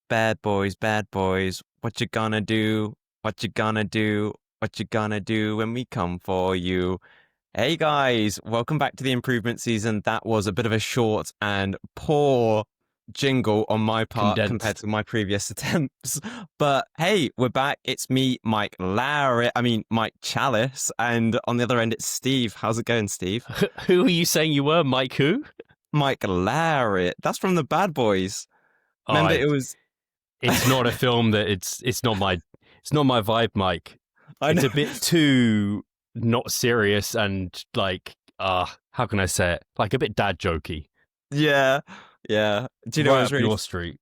Bad boys, bad boys. What you gonna do? What you gonna do? What you gonna do when we come for you? Hey guys, welcome back to the improvement season. That was a bit of a short and poor jingle on my part compared Condensed. to my previous attempts. But hey, we're back. It's me, Mike Chalice, and on the other end it's Steve. How's it going, Steve? Who are you saying you were, Mike? Who? Mike Larry. That's from the Bad Boys. Oh, Remember it was it's not a film that it's not my vibe, Mike. I It's know. a bit too not serious and like how can I say it? Like a bit dad jokey. Yeah. Yeah. Do you know what Right was up really your street.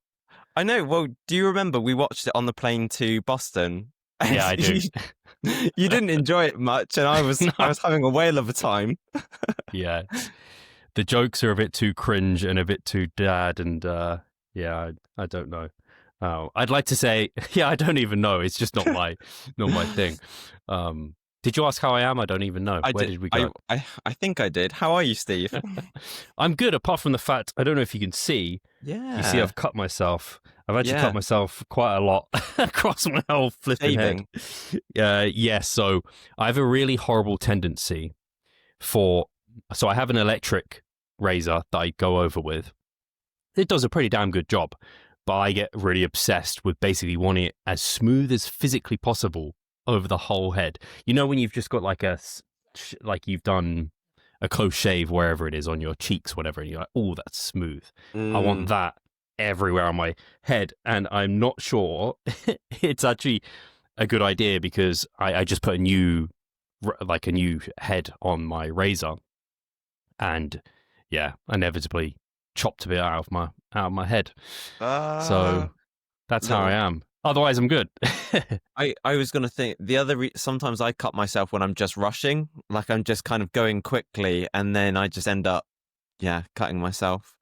I know. Well, do you remember we watched it on the plane to Boston? Yeah, I do. You didn't enjoy it much, and I was No. having a whale of a time. Yeah. The jokes are a bit too cringe and a bit too dad and yeah, I don't know. Oh, I'd like to say, yeah, I don't even know. It's just not my thing. Did you ask how I am? I don't even know. I Where did. did we go? I think I did. How are you, Steve? I'm good, apart from the fact, I don't know if you can see. Yeah. You see, I've cut myself. I've actually Yeah. cut myself quite a lot across my whole flipping head. Yes, so I have a really horrible tendency so I have an electric razor that I go over with. It does a pretty damn good job, but I get really obsessed with basically wanting it as smooth as physically possible over the whole head. You know when you've just got like you've done a close shave wherever it is on your cheeks, whatever, and you're like, oh, that's smooth. I want that everywhere on my head, and I'm not sure it's actually a good idea because I just put a new head on my razor, and yeah, inevitably chopped a bit out of my head. So that's how I am. Otherwise, I'm good. I was gonna think sometimes I cut myself when I'm just rushing, like I'm just kind of going quickly, and then I just end up, cutting myself.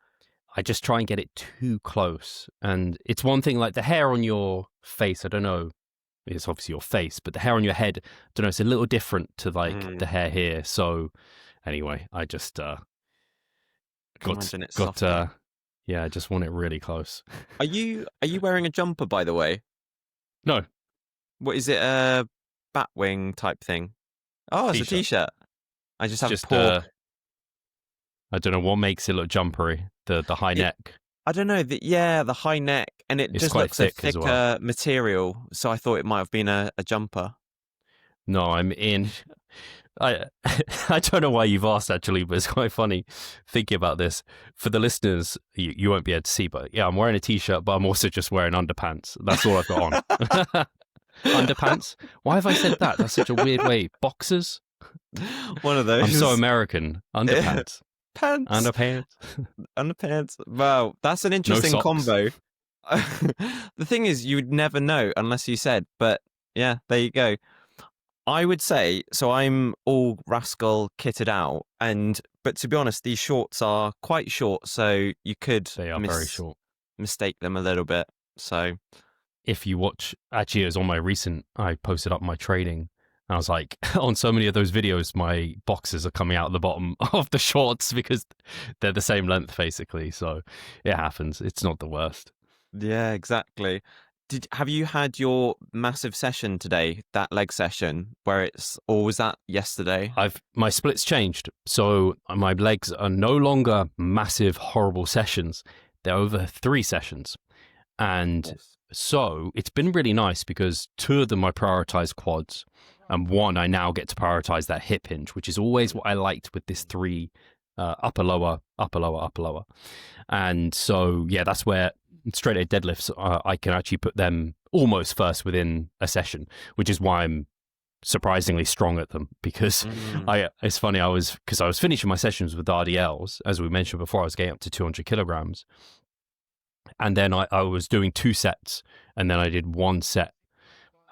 I just try and get it too close. And it's one thing, like the hair on your face, I don't know, it's obviously your face, but the hair on your head, I don't know, it's a little different to like the hair here. So anyway, I just I just want it really close. Are you wearing a jumper, by the way? No. What is it? A Batwing type thing? Oh, it's a t-shirt. I just have poor. I don't know what makes it look jumpery. The high neck. I don't know. The high neck, and it just looks a thicker material. So I thought it might have been a jumper. No, I'm in. I don't know why you've asked actually, but it's quite funny thinking about this. For the listeners, you won't be able to see, but yeah, I'm wearing a t-shirt, but I'm also just wearing underpants. That's all I've got on. Underpants? Why have I said that? That's such a weird way. Boxers? One of those. I'm so American. Underpants. Pants. Underpants. Underpants. Wow, that's an interesting combo. The thing is, you would never know unless you said, but yeah, there you go. I would say, so I'm all rascal kitted out, but to be honest, these shorts are quite short, so you could very short. Mistake them a little bit. So if you watch, actually it was on my recent, I posted up my training, and I was like, on so many of those videos, my boxers are coming out the bottom of the shorts because they're the same length basically, so it happens. It's not the worst. Yeah, exactly. Have you had your massive session today, that leg session, or was that yesterday? My split's changed. So my legs are no longer massive, horrible sessions. They're over 3 sessions. And so it's been really nice because 2 of them I prioritize quads, and 1 I now get to prioritize that hip hinge, which is always what I liked with this 3 upper, lower, upper, lower, upper, lower. And so, yeah, that's where straight leg deadlifts, I can actually put them almost first within a session, which is why I'm surprisingly strong at them. Because it's funny, I was finishing my sessions with RDLs, as we mentioned before. I was getting up to 200 kilograms, and then I was doing 2 sets, and then I did 1 set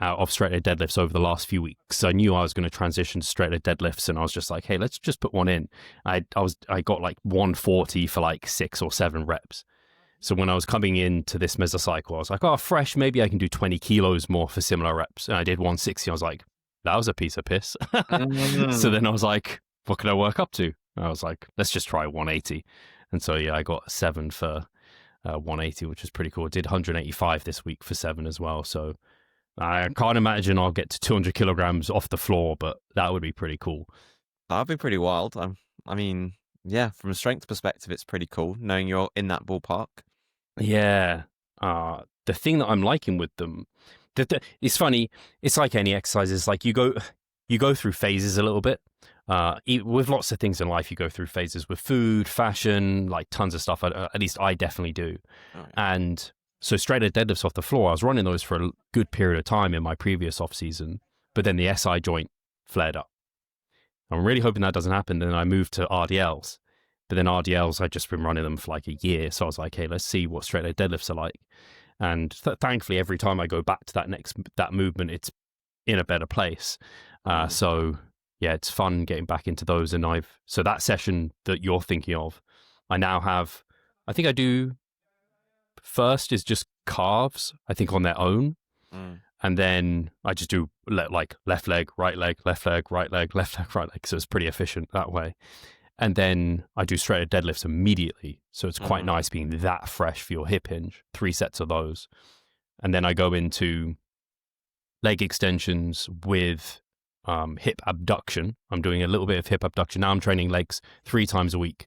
of straight leg deadlifts over the last few weeks. I knew I was going to transition to straight leg deadlifts, and I was just like, hey, let's just put 1 in. I got like 140 for like 6 or 7 reps. So when I was coming into this mesocycle, I was like, oh, fresh, maybe I can do 20 kilos more for similar reps. And I did 160. I was like, that was a piece of piss. So then I was like, what can I work up to? And I was like, let's just try 180. And so, yeah, I got 7 for 180, which is pretty cool. I did 185 this week for 7 as well. So I can't imagine I'll get to 200 kilograms off the floor, but that would be pretty cool. That'd be pretty wild. I mean, yeah, from a strength perspective, it's pretty cool knowing you're in that ballpark. Yeah. The thing that I'm liking with them, it's funny. It's like any exercises. Like you go through phases a little bit. With lots of things in life, you go through phases with food, fashion, like tons of stuff. At least I definitely do. Oh, yeah. And so straight leg deadlifts off the floor, I was running those for a good period of time in my previous off season, but then the SI joint flared up. I'm really hoping that doesn't happen. Then I moved to RDLs, but then RDLs, I'd just been running them for like a year. So I was like, hey, let's see what straight leg deadlifts are like. And thankfully, every time I go back to that movement, it's in a better place. So yeah, it's fun getting back into those. And so that session that you're thinking of, I now have, I think I do first is just calves, I think on their own. And then I just do like left leg, right leg, left leg, right leg, left leg, right leg. So it's pretty efficient that way. And then I do straight leg deadlifts immediately. So it's quite nice being that fresh for your hip hinge, 3 sets of those. And then I go into leg extensions with hip abduction. I'm doing a little bit of hip abduction. Now I'm training legs 3 times a week.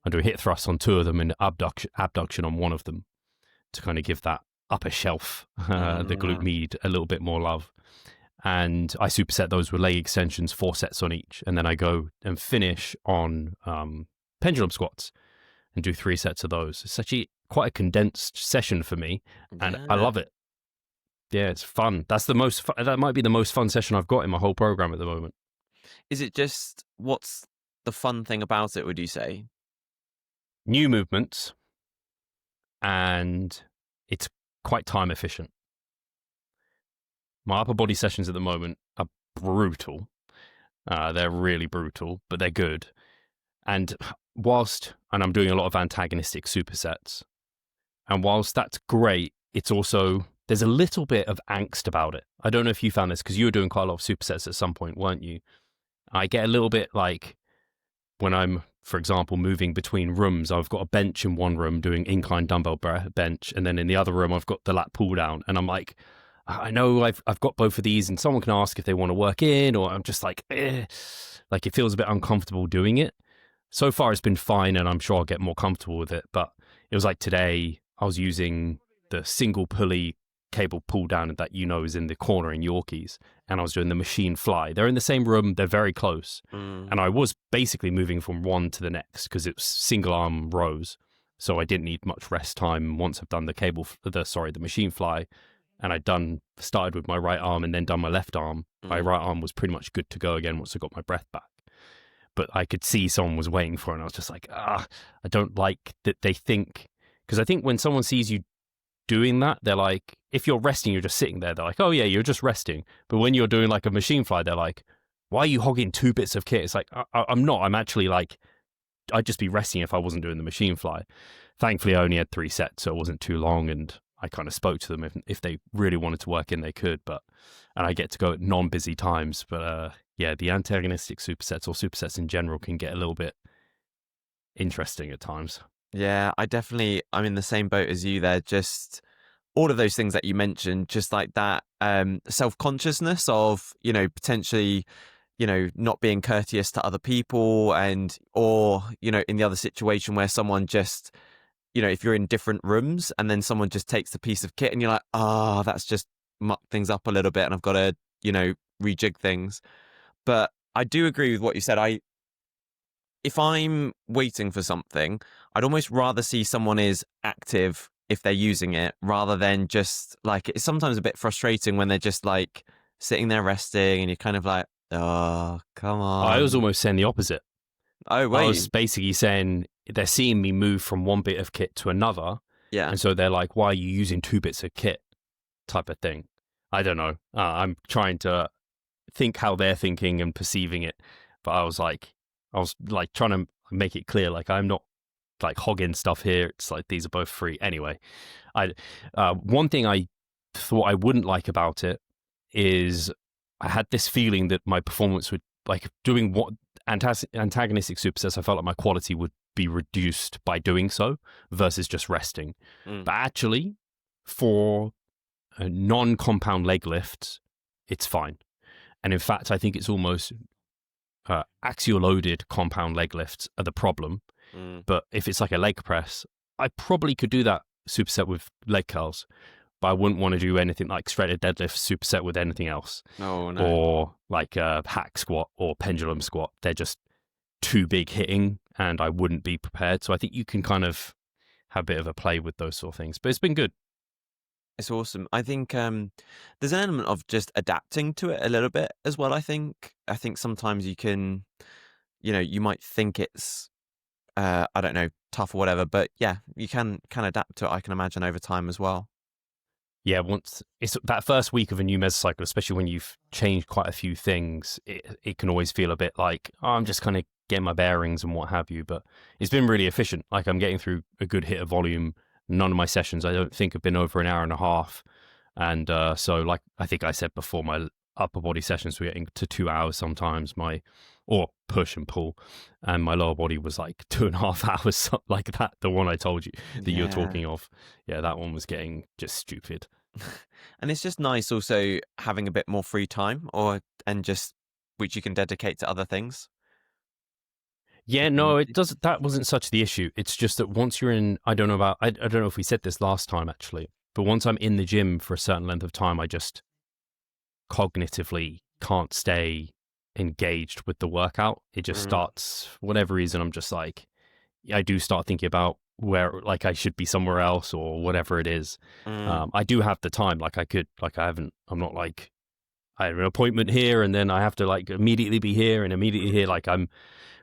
I do hip thrusts on 2 of them and abduction on 1 of them to kind of give that upper shelf, the glute med, a little bit more love. And I superset those with leg extensions, 4 sets on each. And then I go and finish on pendulum squats and do 3 sets of those. It's actually quite a condensed session for me, and I love it. Yeah, it's fun. That might be the most fun session I've got in my whole program at the moment. Is it just, what's the fun thing about it, would you say? New movements, and it's quite time efficient. My upper body sessions at the moment are brutal. They're really brutal, but they're good. And I'm doing a lot of antagonistic supersets. And whilst that's great, it's also, there's a little bit of angst about it. I don't know if you found this, because you were doing quite a lot of supersets at some point, weren't you? I get a little bit like when I'm, for example, moving between rooms, I've got a bench in one room doing incline dumbbell bench, and then in the other room, I've got the lat pull down. And I'm like, I know I've got both of these, and someone can ask if they want to work in, or I'm just like, like it feels a bit uncomfortable doing it. So far, it's been fine, and I'm sure I'll get more comfortable with it. But it was like today, I was using the single pulley cable pull down that is in the corner in Yorkies, and I was doing the machine fly. They're in the same room, they're very close, and I was basically moving from one to the next because it was single arm rows, so I didn't need much rest time once I've done the machine fly. And I'd started with my right arm and then done my left arm. My right arm was pretty much good to go again once I got my breath back. But I could see someone was waiting for it, and I was just like, I don't like that they think, because I think when someone sees you doing that, they're like, if you're resting, you're just sitting there. They're like, oh yeah, you're just resting. But when you're doing like a machine fly, they're like, why are you hogging 2 bits of kit? It's like, I'm not. I'm actually like, I'd just be resting if I wasn't doing the machine fly. Thankfully, I only had 3 sets, so it wasn't too long, and I kind of spoke to them if they really wanted to work in, they could. And I get to go at non-busy times. But yeah, the antagonistic supersets or supersets in general can get a little bit interesting at times. Yeah, I'm in the same boat as you there. Just all of those things that you mentioned, just like that self-consciousness of, potentially, not being courteous to other people, or in the other situation where someone just, if you're in different rooms and then someone just takes a piece of kit and you're like, that's just mucked things up a little bit and I've got to, rejig things. But I do agree with what you said. If I'm waiting for something, I'd almost rather see someone is active if they're using it, rather than just like, it's sometimes a bit frustrating when they're just like sitting there resting and you're kind of like, oh, come on. I was almost saying the opposite. Oh, wait. I was basically saying they're seeing me move from one bit of kit to another. Yeah. And so they're like, why are you using 2 bits of kit type of thing? I don't know. I'm trying to think how they're thinking and perceiving it. But I was like trying to make it clear, like I'm not like hogging stuff here. It's like these are both free. Anyway, one thing I thought I wouldn't like about it is I had this feeling that my performance would like doing what antagonistic supersets, I felt like my quality would be reduced by doing so versus just resting. But actually, for non-compound leg lifts, it's fine. And in fact, I think it's almost axial loaded compound leg lifts are the problem. But if it's like a leg press, I probably could do that superset with leg curls, but I wouldn't want to do anything like shredded deadlift superset with anything else. Oh, no. Or like a hack squat or pendulum squat. They're just too big hitting and I wouldn't be prepared. So I think you can kind of have a bit of a play with those sort of things. But it's been good. It's awesome. I think there's an element of just adapting to it a little bit as well. I think sometimes you can, you might think it's, I don't know, tough or whatever, but yeah, you can adapt to it. I can imagine over time as well. Yeah, once it's that first week of a new mesocycle, especially when you've changed quite a few things, it can always feel a bit like, oh, I'm just kind of getting my bearings and what have you. But it's been really efficient. Like I'm getting through a good hit of volume. None of my sessions, I don't think, have been over an hour and a half. And so, like I think I said before, my upper body sessions were getting to 2 hours sometimes, or push and pull. And my lower body was like 2.5 hours, like that, the one I told you that you're talking of. Yeah, that one was getting just stupid. And it's just nice also having a bit more free time which you can dedicate to other things. Yeah, no, it does. That wasn't such the issue. It's just that once you're in, I don't know if we said this last time actually, but once I'm in the gym for a certain length of time, I just cognitively can't stay engaged with the workout. It just starts, for whatever reason, I'm just like, I do start thinking about where, like, I should be somewhere else or whatever it is. I do have the time, like I could, like I'm not like, I have an appointment here and then I have to like immediately be here and immediately here. Like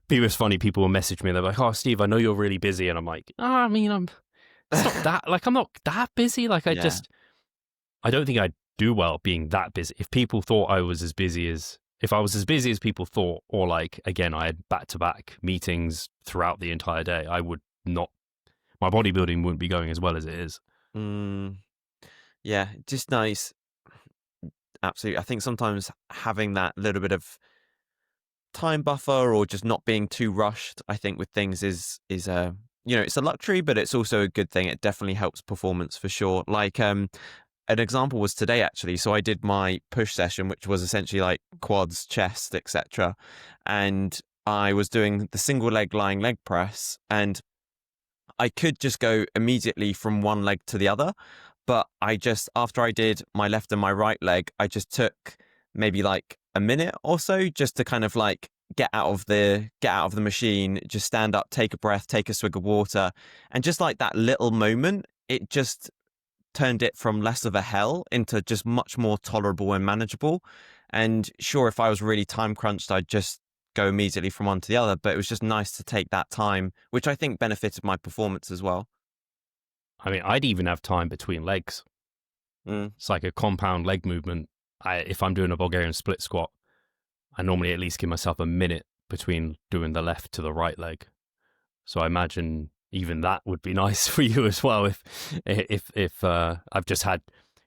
it's funny, people will message me, they're like, oh, Steve, I know you're really busy. And I'm like, I mean, it's not that, like, I'm not that busy. Like, I don't think I'd do well being that busy. If people thought I was as busy as, if I was as busy as people thought, or like, again, I had back-to-back meetings throughout the entire day, I would not, my bodybuilding wouldn't be going as well as it is. Yeah, just nice. Absolutely. I think sometimes having that little bit of time buffer or just not being too rushed, I think with things is it's a luxury, but it's also a good thing. It definitely helps performance for sure. Like an example was today actually. So I did my push session, which was essentially like quads, chest, etc. And I was doing the single leg lying leg press, and I could just go immediately from one leg to the other, but after I did my left and my right leg, I just took maybe like a minute or so just to kind of like get out of the machine, just stand up, take a breath, take a swig of water. And just like that little moment, it just turned it from less of a hell into just much more tolerable and manageable. And sure, if I was really time crunched, I'd just go immediately from one to the other. But it was just nice to take that time, which I think benefited my performance as well. I mean, I'd even have time between legs. It's like a compound leg movement. If I'm doing a Bulgarian split squat, I normally at least give myself a minute between doing the left to the right leg. So I imagine even that would be nice for you as well. If I've just had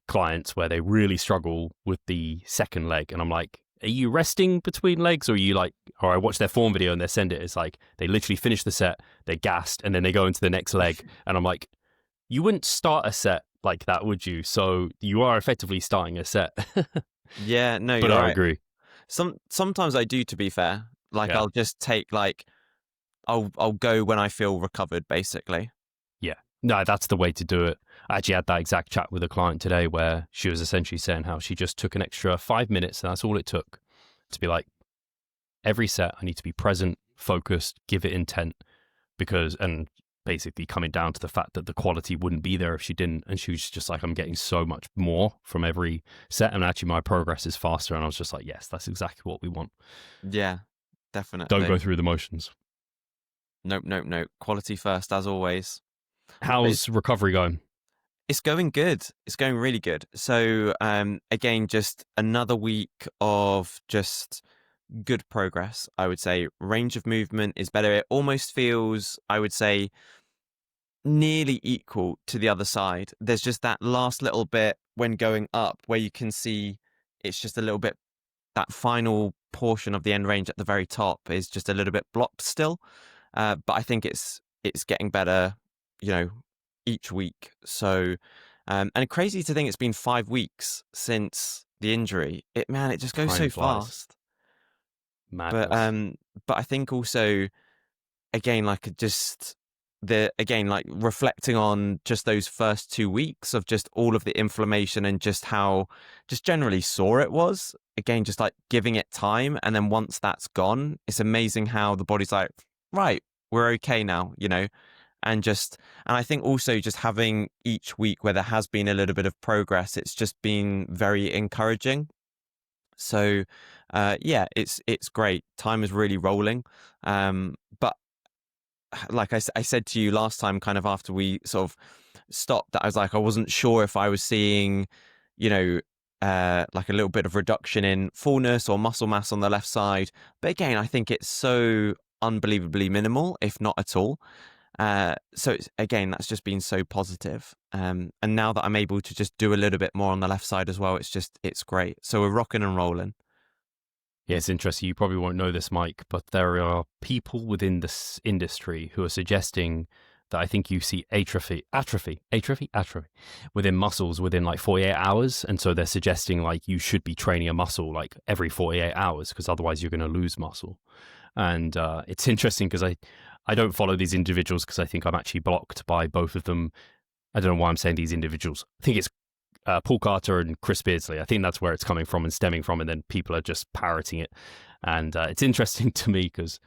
clients where they really struggle with the second leg, and I'm like, are you resting between legs, or are you like, or I watch their form video and they send it, it's like they literally finish the set, they're gassed, and then they go into the next leg, and I'm like, you wouldn't start a set like that, would you? So you are effectively starting a set. Yeah, no, but you're I right. agree. Sometimes I do, to be fair. Like I'll just take like I'll go when I feel recovered, basically. Yeah. No, that's the way to do it. I actually had that exact chat with a client today where she was essentially saying how she just took an extra 5 minutes, and that's all it took to be like, every set I need to be present, focused, give it intent, and basically coming down to the fact that the quality wouldn't be there if she didn't. And she was just like, I'm getting so much more from every set, and actually my progress is faster. And I was just like, yes, that's exactly what we want. Yeah, definitely. Don't go through the motions. Nope. Quality first, as always. How's recovery going? It's going good. It's going really good. So again, just another week of just good progress, I would say. Range of movement is better. It almost feels, I would say, nearly equal to the other side. There's just that last little bit when going up where you can see it's just a little bit that final portion of the end range at the very top is just a little bit blocked still. But I think it's getting better, each week. So, and crazy to think it's been 5 weeks since the injury. It just goes so fast. Madness. But I think also, again, reflecting on just those first 2 weeks of just all of the inflammation and just how just generally sore it was. Again, just like giving it time, and then once that's gone, it's amazing how the body's like, right, we're okay now, and I think also just having each week where there has been a little bit of progress, it's just been very encouraging. So, it's great. Time is really rolling. But like I said to you last time, kind of after we sort of stopped, that I was like, I wasn't sure if I was seeing, like a little bit of reduction in fullness or muscle mass on the left side. But again, I think it's so unbelievably minimal, if not at all. So that's just been so positive. And now that I'm able to just do a little bit more on the left side as well, it's great. So we're rocking and rolling. Yeah, it's interesting. You probably won't know this, Mike, but there are people within this industry who are suggesting that I think you see atrophy within muscles within like 48 hours. And so they're suggesting like you should be training a muscle like every 48 hours because otherwise you're going to lose muscle. And it's interesting because I don't follow these individuals because I think I'm actually blocked by both of them. I don't know why I'm saying these individuals. I think it's Paul Carter and Chris Beardsley. I think that's where it's coming from and stemming from, and then people are just parroting it. And it's interesting to me because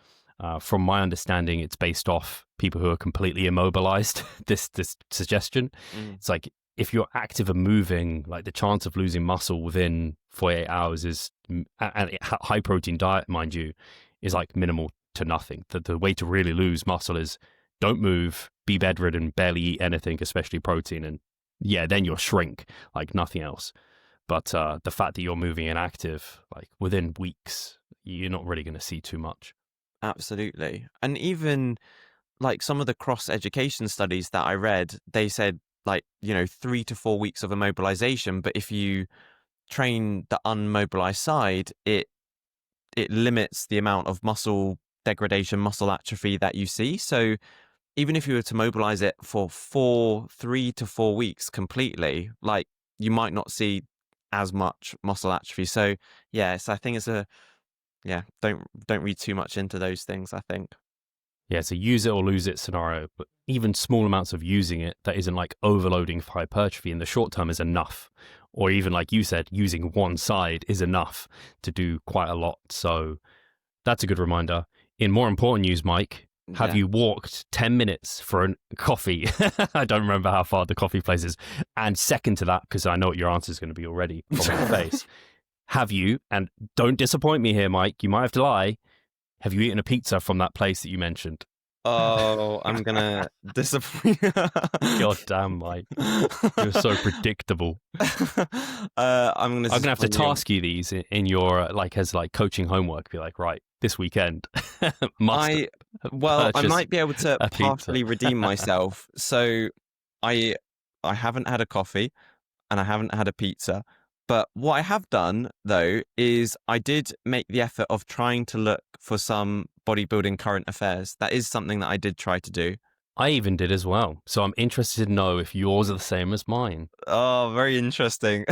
from my understanding, it's based off people who are completely immobilized, this suggestion. It's like if you're active and moving, like the chance of losing muscle within 48 hours is, and high protein diet, mind you, is like minimal to nothing. The way to really lose muscle is don't move, be bedridden, barely eat anything, especially protein, and then you'll shrink like nothing else. But the fact that you're moving and active, like within weeks, you're not really going to see too much. Absolutely. And even like some of the cross education studies that I read, they said like, 3 to 4 weeks of immobilization. But if you train the unmobilized side, it limits the amount of muscle degradation, muscle atrophy that you see. So even if you were to mobilize it for 3 to 4 weeks completely, like you might not see as much muscle atrophy. So I think it's don't read too much into those things, I think. Yeah, it's a use it or lose it scenario, but even small amounts of using it that isn't like overloading for hypertrophy in the short term is enough. Or even like you said, using one side is enough to do quite a lot. So that's a good reminder. In more important news, Mike, have you walked 10 minutes for a coffee? I don't remember how far the coffee place is. And second to that, because I know what your answer is going to be already from your face, have you, and don't disappoint me here, Mike, you might have to lie, have you eaten a pizza from that place that you mentioned? Oh, I'm going to disappoint. God damn, Mike. You're so predictable. I'm going to have to task you these in your, like, as like coaching homework. Be like, right, this weekend. I might be able to partially redeem myself. So I haven't had a coffee and I haven't had a pizza. But what I have done, though, is I did make the effort of trying to look for some bodybuilding current affairs. That is something that I did try to do. I even did as well. So I'm interested to know if yours are the same as mine. Oh, very interesting.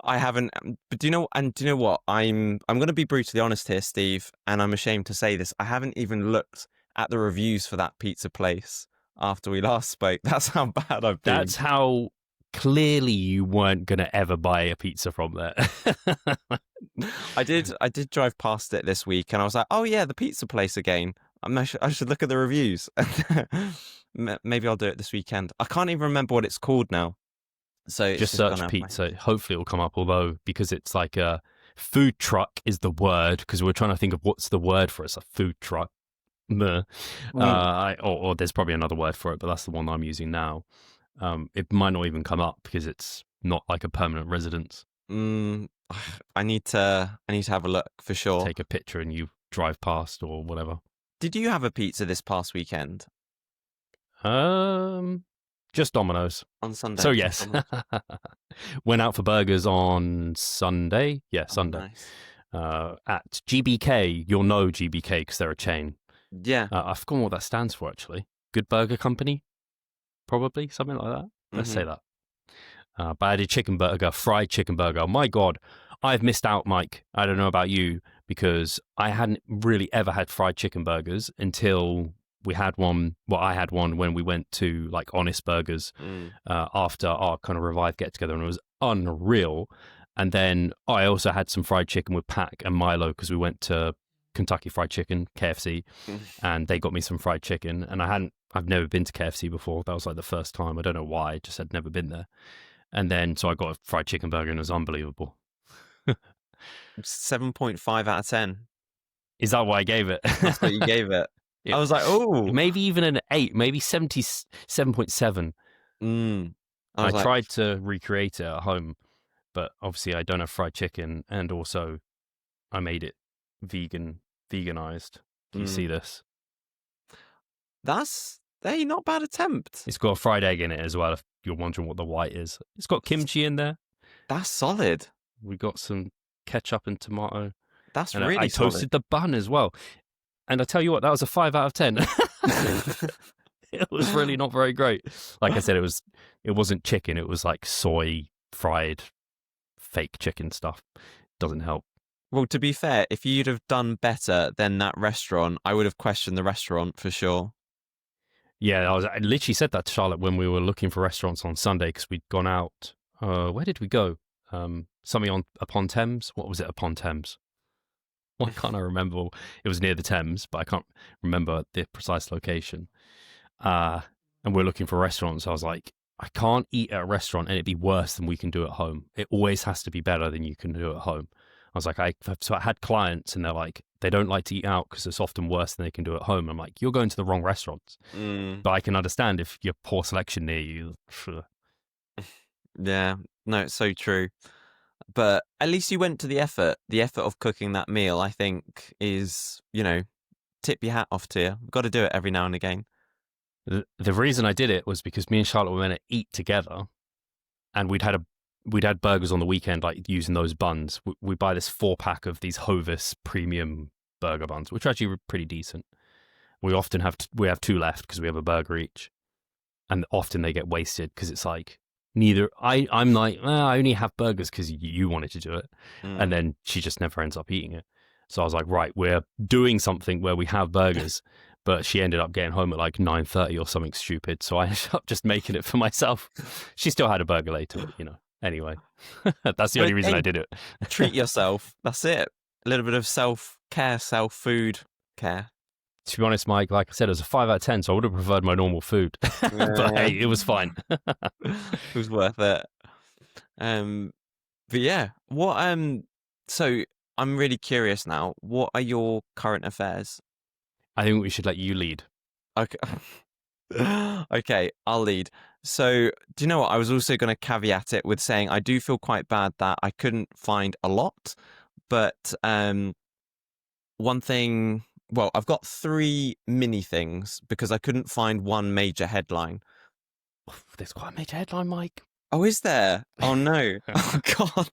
I haven't, but do you know what? I'm going to be brutally honest here, Steve, and I'm ashamed to say this. I haven't even looked at the reviews for that pizza place after we last spoke. That's how bad I've been. That's how clearly you weren't going to ever buy a pizza from there. I did drive past it this week and I was like, oh yeah, the pizza place again. I should look at the reviews. Maybe I'll do it this weekend. I can't even remember what it's called now. So it's just search pizza. Hopefully it will come up, although because it's like a food truck is the word, because we're trying to think of what's the word for it. It's a food truck. Or there's probably another word for it, but that's the one I'm using now. It might not even come up because it's not like a permanent residence. I need to have a look for sure. Take a picture and you drive past or whatever. Did you have a pizza this past weekend? Just Domino's. On Sunday. So yes, went out for burgers on Sunday. Yeah, Sunday. Nice. At GBK. You'll know GBK because they're a chain. Yeah. I've forgotten what that stands for, actually. Good Burger Company? Probably, something like that. Let's say that. But I had a chicken burger, fried chicken burger. My God, I've missed out, Mike. I don't know about you, because I hadn't really ever had fried chicken burgers until we had one. Well, I had one when we went to like Honest Burgers after our kind of Revive get together, and it was unreal. And then I also had some fried chicken with Pac and Milo because we went to Kentucky Fried Chicken, KFC, and they got me some fried chicken. And I've never been to KFC before. That was like the first time. I don't know why. I just had never been there. And then so I got a fried chicken burger, and it was unbelievable. 7.5 out of 10. Is that what I gave it? That's what you gave it. I was like, oh, maybe even an 8, maybe 77.7. I tried to recreate it at home, but obviously I don't have fried chicken, and also I made it veganized. Can you see this? That's a not bad attempt. It's got a fried egg in it as well, if you're wondering what the white is. It's got kimchi in there. That's solid. We got some ketchup and tomato. That's and really I solid. toasted the bun as well. And I tell you what, that was a 5 out of 10. It was really not very great. Like I said, it wasn't chicken. It was like soy fried fake chicken stuff. Doesn't help. Well, to be fair, if you'd have done better than that restaurant, I would have questioned the restaurant for sure. Yeah, I literally said that to Charlotte when we were looking for restaurants on Sunday because we'd gone out. Where did we go? Something upon Thames. What was it upon Thames? Why can't I remember? It was near the Thames, but I can't remember the precise location. And we're looking for restaurants. I was like, I can't eat at a restaurant and it'd be worse than we can do at home. It always has to be better than you can do at home. I was like, so I had clients and they're like, they don't like to eat out because it's often worse than they can do at home. I'm like, you're going to the wrong restaurants. But I can understand if you have poor selection near you. Yeah, no, it's so true. But at least you went to the effort. The effort of cooking that meal, I think, is, tip your hat off to you. Got to do it every now and again. The reason I did it was because me and Charlotte were going to eat together, and we'd had burgers on the weekend, like using those buns. We buy this 4-pack of these Hovis premium burger buns, which are actually pretty decent. We often have 2 left because we have a burger each, and often they get wasted because it's like I'm like, I only have burgers because you wanted to do it, and then she just never ends up eating it. So I was like, right, we're doing something where we have burgers. But she ended up getting home at like 9:30 or something stupid. So I ended up just making it for myself. She still had a burger later, but, Anyway, that's the only reason I did it. Treat yourself. That's it. A little bit of self-care, self-food care. To be honest, Mike, like I said, it was a 5 out of 10, so I would have preferred my normal food. But hey, it was fine. It was worth it. But yeah, so I'm really curious now. What are your current affairs? I think we should let you lead. Okay. Okay, I'll lead. So, do you know what? I was also going to caveat it with saying I do feel quite bad that I couldn't find a lot. But one thing, well, I've got 3 mini things because I couldn't find one major headline. Oh, there's quite a major headline, Mike. Oh, is there? Oh, no. Oh, God.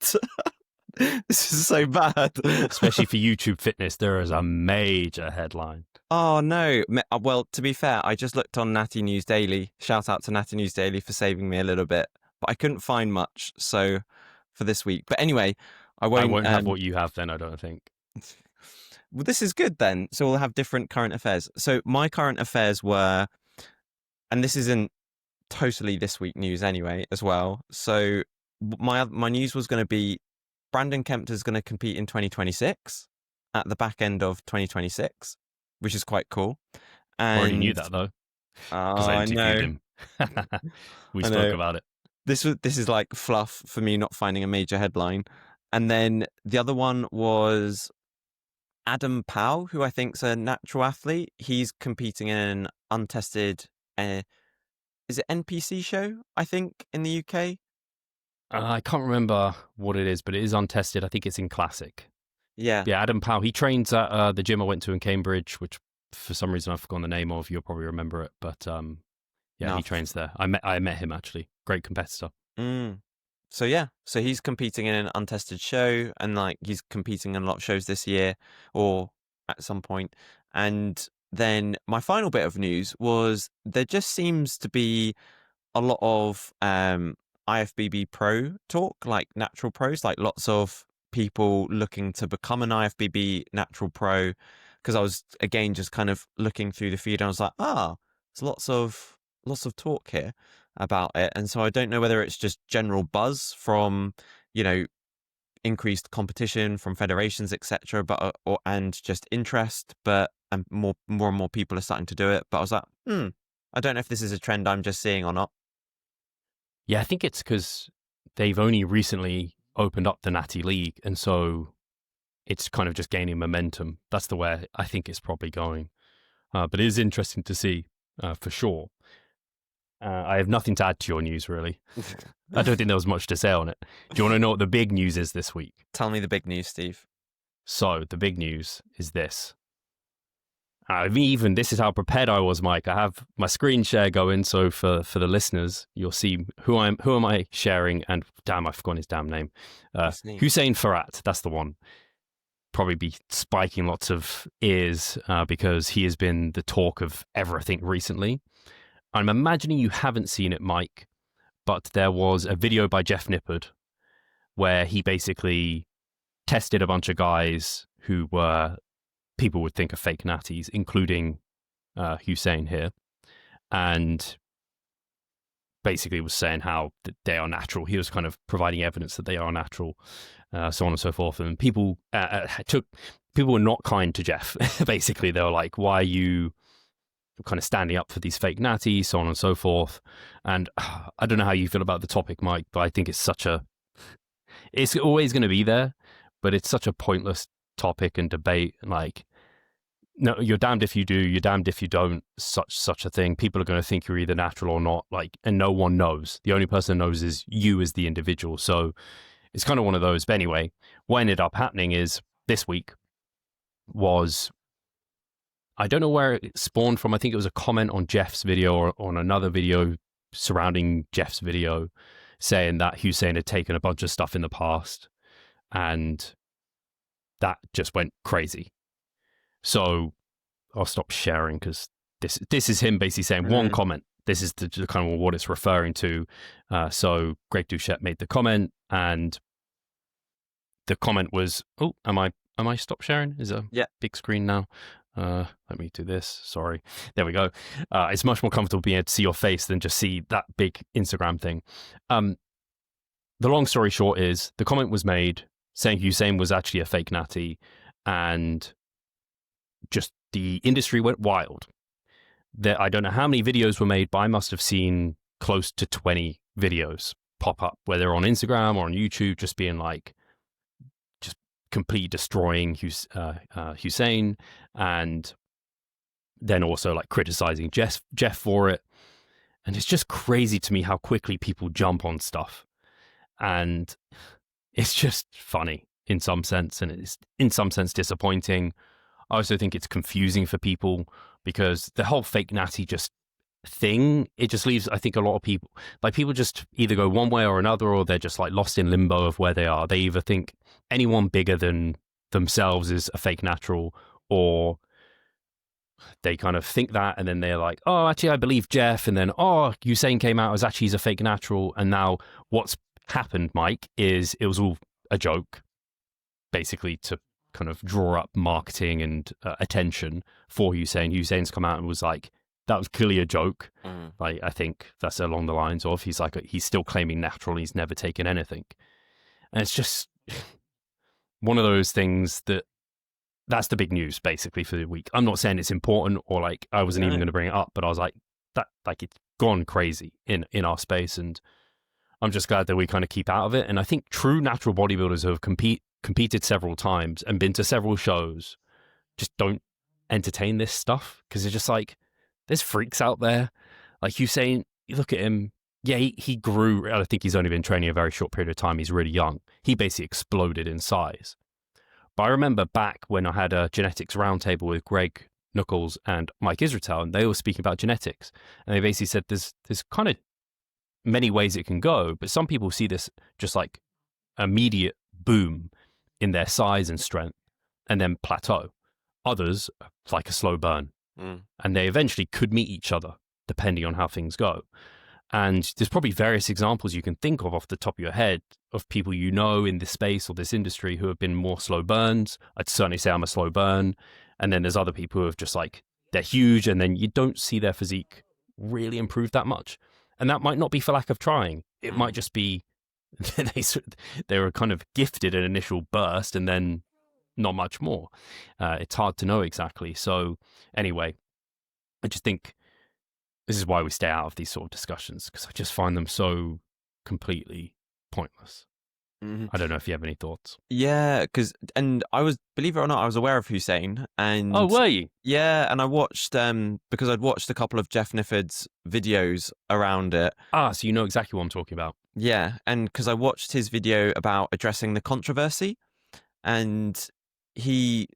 This is so bad. Especially for YouTube fitness, there is a major headline. Oh, no. Well, to be fair, I just looked on Natty News Daily. Shout out to Natty News Daily for saving me a little bit. But I couldn't find much for this week. But anyway, I won't have what you have then, I don't think. Well, this is good then. So we'll have different current affairs. So my current affairs were, and this isn't totally this week news anyway as well. So my news was going to be Brandon Kempter's going to compete in 2026 at the back end of 2026, which is quite cool. And I already knew that though, because I interviewed him. We spoke about it. This is like fluff for me not finding a major headline. And then the other one was Adam Powell, who I think's a natural athlete. He's competing in an untested, is it NPC show, I think, in the UK? I can't remember what it is, but it is untested. I think it's in Classic. Yeah. Yeah, Adam Powell. He trains at the gym I went to in Cambridge, which for some reason I've forgotten the name of. You'll probably remember it. But Yeah, he trains there. I met him actually. Great competitor. So yeah, so he's competing in an untested show, and like he's competing in a lot of shows this year or at some point. And then my final bit of news was there just seems to be a lot of IFBB pro talk, like natural pros, like lots of people looking to become an IFBB natural pro. Because I was again just kind of looking through the feed, and I was like, there's lots of talk here about it. And so I don't know whether it's just general buzz from, increased competition from federations, etc., but and just interest, but and more and more people are starting to do it. But I was like, I don't know if this is a trend I'm just seeing or not. Yeah, I think it's because they've only recently opened up the Natty League, and so it's kind of just gaining momentum. That's the way I think it's probably going. But it is interesting to see, for sure. I have nothing to add to your news, really. I don't think there was much to say on it. Do you want to know what the big news is this week? Tell me the big news, Steve. So the big news is this. This is how prepared I was, Mike. I have my screen share going, so for the listeners, you'll see who am I sharing, and damn, I've forgotten his damn name. Hussain Farat, that's the one. Probably be spiking lots of ears because he has been the talk of everything recently. I'm imagining you haven't seen it, Mike, but there was a video by Jeff Nippard where he basically tested a bunch of guys who were people would think are fake natties, including Hussain here, and basically was saying how they are natural. He was kind of providing evidence that they are natural, so on and so forth. And people were not kind to Jeff. Basically, they were like, "Why are you kind of standing up for these fake natties?" So on and so forth. And I don't know how you feel about the topic, Mike, but I think it's always going to be there, but it's such a pointless topic and debate. Like, no, you're damned if you do, you're damned if you don't. Such a thing. People are going to think you're either natural or not. Like, and no one knows. The only person who knows is you as the individual. So it's kind of one of those. But anyway, what ended up happening is this week was, I don't know where it spawned from. I think it was a comment on Jeff's video or on another video surrounding Jeff's video saying that Hussain had taken a bunch of stuff in the past, and that just went crazy. So I'll stop sharing because this is him basically saying one comment. This is the kind of what it's referring to. So Greg Doucette made the comment, and the comment was, "Oh, am I stop sharing? Is it a big screen now? Let me do this. Sorry. There we go. It's much more comfortable being able to see your face than just see that big Instagram thing." The long story short is the comment was made saying Hussain was actually a fake natty, and just the industry went wild. I don't know how many videos were made, but I must have seen close to 20 videos pop up, whether on Instagram or on YouTube, just being like, just completely destroying Hussain, and then also like criticizing Jeff for it. And it's just crazy to me how quickly people jump on stuff. And it's just funny in some sense, and it's in some sense disappointing. I also think it's confusing for people because the whole fake natty just thing, it just leaves, I think, a lot of people, like people just either go one way or another, or they're just like lost in limbo of where they are. They either think anyone bigger than themselves is a fake natural, or they kind of think that, and then they're like, "Oh, actually, I believe Jeff," and then, "Oh, Hussain came out as actually he's a fake natural." And now what's happened, Mike, is it was all a joke, basically to kind of draw up marketing and attention for Hussain. Hussain's come out and was like, that was clearly a joke. Like, I think that's along the lines of, he's like, he's still claiming natural, he's never taken anything. And it's just one of those things that's the big news basically for the week. I'm not saying it's important, or like I wasn't even going to bring it up, but I was like, that, like, it's gone crazy in our space, and I'm just glad that we kind of keep out of it. And I think true natural bodybuilders who have competed several times and been to several shows just don't entertain this stuff, because it's just like, there's freaks out there. Like Hussain, you look at him, yeah, he grew. I think he's only been training a very short period of time. He's really young. He basically exploded in size. But I remember back when I had a genetics roundtable with Greg Knuckles and Mike Israetel, and they were speaking about genetics. And they basically said there's kind of many ways it can go, but some people see this just like immediate boom in their size and strength and then plateau. Others, like a slow burn. And they eventually could meet each other depending on how things go. And there's probably various examples you can think of off the top of your head of people you know in this space or this industry who have been more slow burns. I'd certainly say I'm a slow burn. And then there's other people who have just like, they're huge and then you don't see their physique really improve that much. And that might not be for lack of trying. It might just be they were kind of gifted an initial burst and then not much more. It's hard to know exactly. So anyway, I just think this is why we stay out of these sort of discussions, because I just find them so completely pointless. I don't know if you have any thoughts. Yeah, and I was, believe it or not, I was aware of Hussain. And oh, were you? Yeah, and I watched because I'd watched a couple of Jeff Nifford's videos around it. Ah, so you know exactly what I'm talking about. Yeah, and because I watched his video about addressing the controversy, and he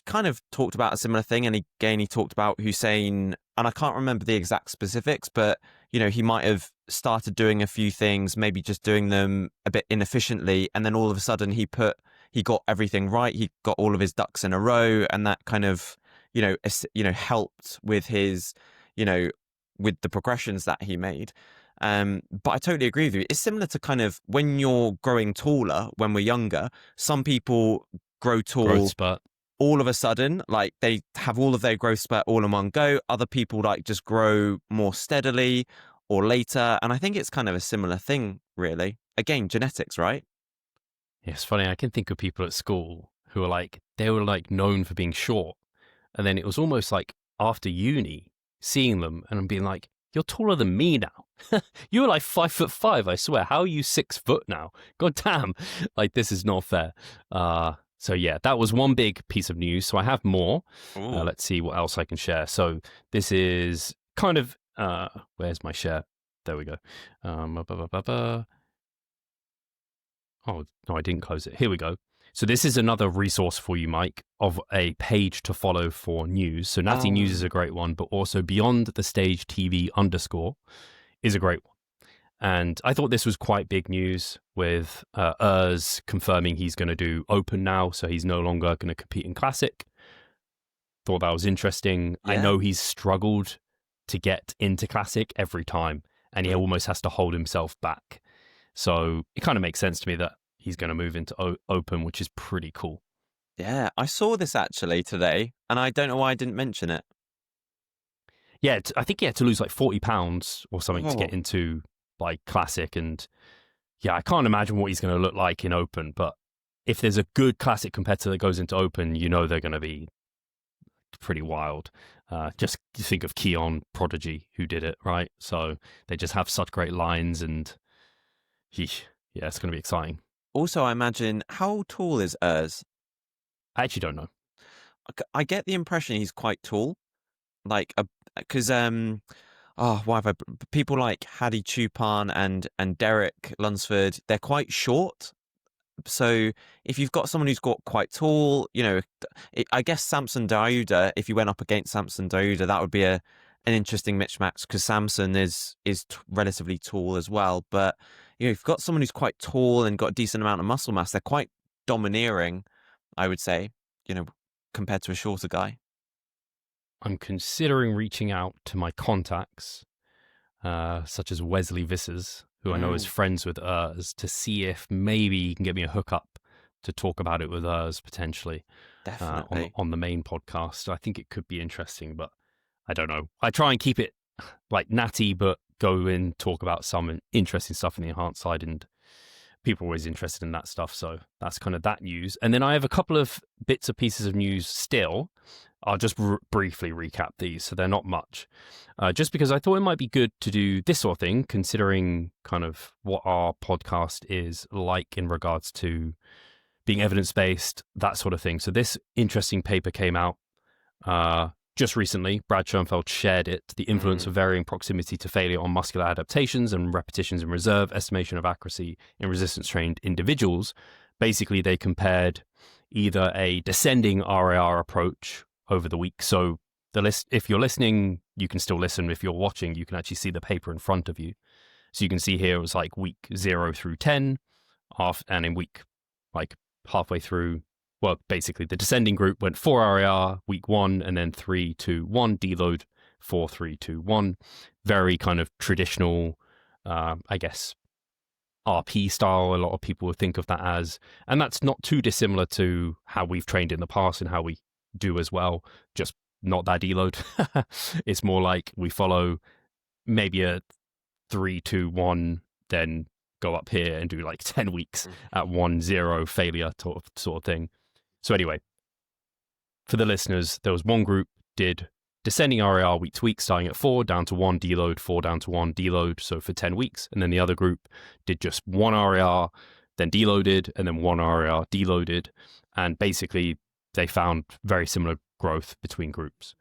kind of talked about a similar thing, and he talked about Hussain, and I can't remember the exact specifics, but you know, he might have started doing a few things, maybe just doing them a bit inefficiently, and then all of a sudden he got everything right, he got all of his ducks in a row, and that kind of helped with his with the progressions that he made. But I totally agree with you. It's similar to kind of when you're growing taller when we're younger. Some people grow tall growth spurt all of a sudden, like they have all of their growth spurt all in one go. Other people like just grow more steadily or later. And I think it's kind of a similar thing, really. Again, genetics, right? Yeah, it's funny. I can think of people at school who are like, they were like known for being short. And then it was almost like after uni, seeing them and I'm being like, you're taller than me now. You were like 5'5", I swear. How are you 6 foot now? God damn. Like, this is not fair. So yeah, that was one big piece of news. So I have more. Let's see what else I can share. So this is kind of, where's my share? There we go. Oh, no, I didn't close it. Here we go. So this is another resource for you, Mike, of a page to follow for news. So Natty News is a great one, but also Beyond the Stage TV _ is a great one. And I thought this was quite big news with Urs confirming he's going to do Open now, so he's no longer going to compete in Classic. Thought that was interesting. Yeah. I know he's struggled to get into Classic every time, and he almost has to hold himself back. So it kind of makes sense to me that he's going to move into Open, which is pretty cool. Yeah, I saw this actually today, and I don't know why I didn't mention it. Yeah, I think he had to lose like 40 pounds or something to get into like Classic. And yeah, I can't imagine what he's going to look like in Open. But if there's a good Classic competitor that goes into Open, you know they're going to be pretty wild. Just think of Keon Prodigy, who did it, right? So they just have such great lines, and yeah, it's going to be exciting. Also, I imagine, how tall is Urs? I actually don't know. I get the impression he's quite tall, like because people like Hadi Chupan and Derek Lunsford, they're quite short. So if you've got someone who's got quite tall, I guess Samson Dauda, if you went up against Samson Dauda, that would be an interesting mismatch, because Samson is relatively tall as well. But if you've got someone who's quite tall and got a decent amount of muscle mass, they're quite domineering, I would say, compared to a shorter guy. I'm considering reaching out to my contacts, such as Wesley Vissers, who I know is friends with Urs, to see if maybe he can get me a hookup to talk about it with Urs potentially. Definitely. On the main podcast. I think it could be interesting, but I don't know. I try and keep it like natty, but go in, talk about some interesting stuff in the enhanced side, and people are always interested in that stuff. So that's kind of that news. And then I have a couple of bits of pieces of news still. I'll just briefly recap these, so they're not much. Just because I thought it might be good to do this sort of thing, considering kind of what our podcast is like in regards to being evidence-based, that sort of thing. So this interesting paper came out just recently. Brad Schoenfeld shared it, The Influence of Varying Proximity to Failure on Muscular Adaptations and Repetitions in Reserve, Estimation of Accuracy in Resistance-Trained Individuals. Basically, they compared either a descending RAR approach over the week, so if you're listening, you can still listen. If you're watching, you can actually see the paper in front of you. So you can see here it was like week 0 through 10, and in week like halfway through, well, basically the descending group went 4 RAR week 1, and then 3, 2, 1 deload, 4, 3, 2, 1. Very kind of traditional, I guess, RP style. A lot of people would think of that as, and that's not too dissimilar to how we've trained in the past and how we do as well, just not that deload. It's more like we follow maybe a 3, 2, 1, then go up here and do like 10 weeks at 1, 0 failure sort of thing. So anyway, for the listeners, there was one group did descending RAR week to week, starting at 4 down to 1 deload, 4 down to 1 deload, so for 10 weeks. And then the other group did just 1 RAR, then deloaded, and then 1 RAR deloaded. And basically, they found very similar growth between groups.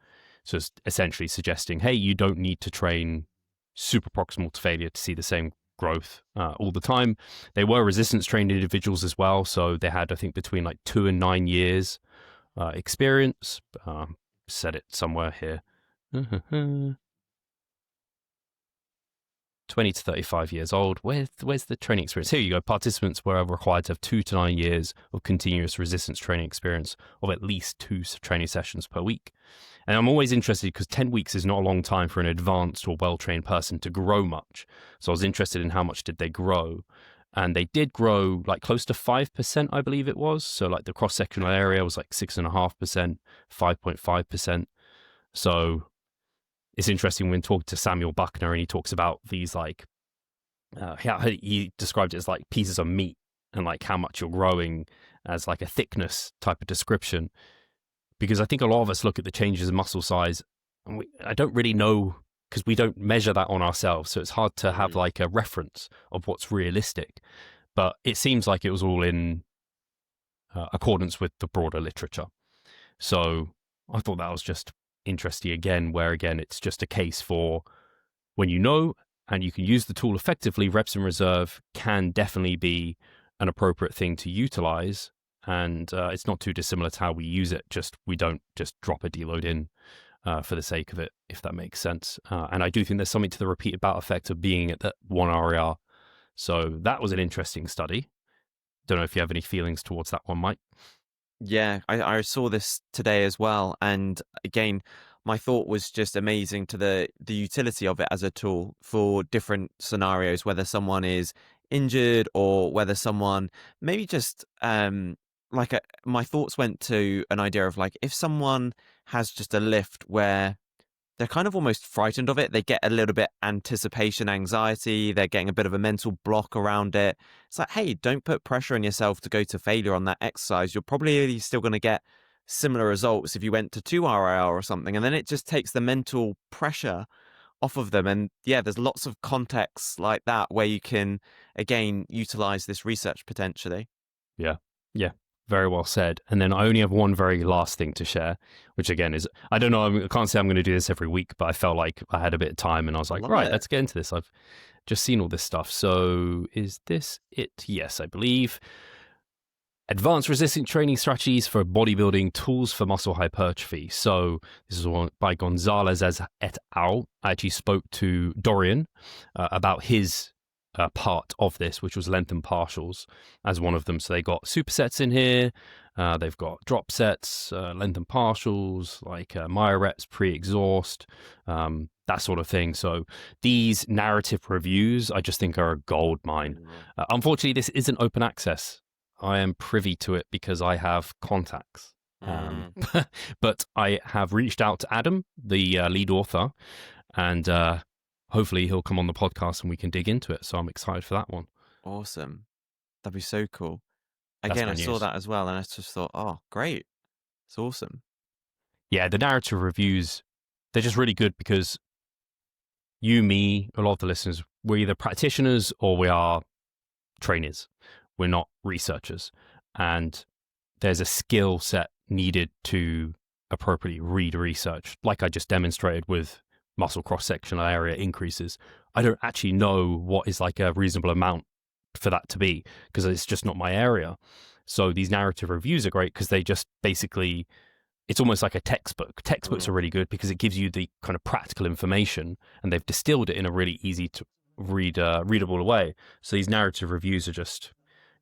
So it's essentially suggesting, hey, you don't need to train super proximal to failure to see the same growth all the time. They were resistance trained individuals as well. So they had, I think, between like 2 and 9 years experience. Said it somewhere here. 20 to 35 years old. Where's the training experience? Here you go. Participants were required to have 2 to 9 years of continuous resistance training experience of at least 2 training sessions per week. And I'm always interested because 10 weeks is not a long time for an advanced or well-trained person to grow much. So I was interested in how much did they grow. And they did grow like close to 5%, I believe it was. So like the cross-sectional area was like 6.5%, 5.5%. So it's interesting when talking to Samuel Buckner and he talks about these like, he described it as like pieces of meat and like how much you're growing as like a thickness type of description. Because I think a lot of us look at the changes in muscle size and I don't really know, because we don't measure that on ourselves. So it's hard to have like a reference of what's realistic. But it seems like it was all in accordance with the broader literature. So I thought that was just interesting again, where again, it's just a case for when you know and you can use the tool effectively, reps in reserve can definitely be an appropriate thing to utilize. And it's not too dissimilar to how we use it. Just we don't just drop a deload in for the sake of it, if that makes sense. And I do think there's something to the repeated bout effect of being at that 1 RAR. So that was an interesting study. Don't know if you have any feelings towards that one, Mike. Yeah, I saw this today as well. And again, my thought was just amazing to the utility of it as a tool for different scenarios, whether someone is injured or whether someone maybe just my thoughts went to an idea of like if someone has just a lift where they're kind of almost frightened of it, they get a little bit anticipation anxiety, they're getting a bit of a mental block around it. It's like, hey, don't put pressure on yourself to go to failure on that exercise. You're probably still going to get similar results if you went to 2 RIR or something. And then it just takes the mental pressure off of them. And yeah, there's lots of contexts like that where you can, again, utilize this research potentially. Yeah. Very well said. And then I only have one very last thing to share, which again is, I don't know, I can't say I'm going to do this every week, but I felt like I had a bit of time and I was like, right, let's get into this. I've just seen all this stuff. So is this it? Yes, I believe. Advanced resistance training strategies for bodybuilding, tools for muscle hypertrophy. So this is one by Gonzalez et al. I actually spoke to Dorian about his part of this, which was length and partials as one of them. So they got supersets in here, they've got drop sets, length and partials, like Myo-Reps, pre-exhaust, that sort of thing. So these narrative reviews I just think are a gold mine. Unfortunately, this isn't open access. I am privy to it because I have contacts. But I have reached out to Adam, the lead author, and hopefully he'll come on the podcast and we can dig into it. So I'm excited for that one. Awesome. That'd be so cool. Again, I saw that as well and I just thought, oh, great. It's awesome. Yeah, the narrative reviews, they're just really good because you, me, a lot of the listeners, we're either practitioners or we are trainers. We're not researchers. And there's a skill set needed to appropriately read research, like I just demonstrated with muscle cross-sectional area increases. I don't actually know what is like a reasonable amount for that to be because it's just not my area. So these narrative reviews are great because they just basically it's almost like a textbook. Textbooks are really good because it gives you the kind of practical information, and they've distilled it in a really easy to read, readable way. So these narrative reviews are just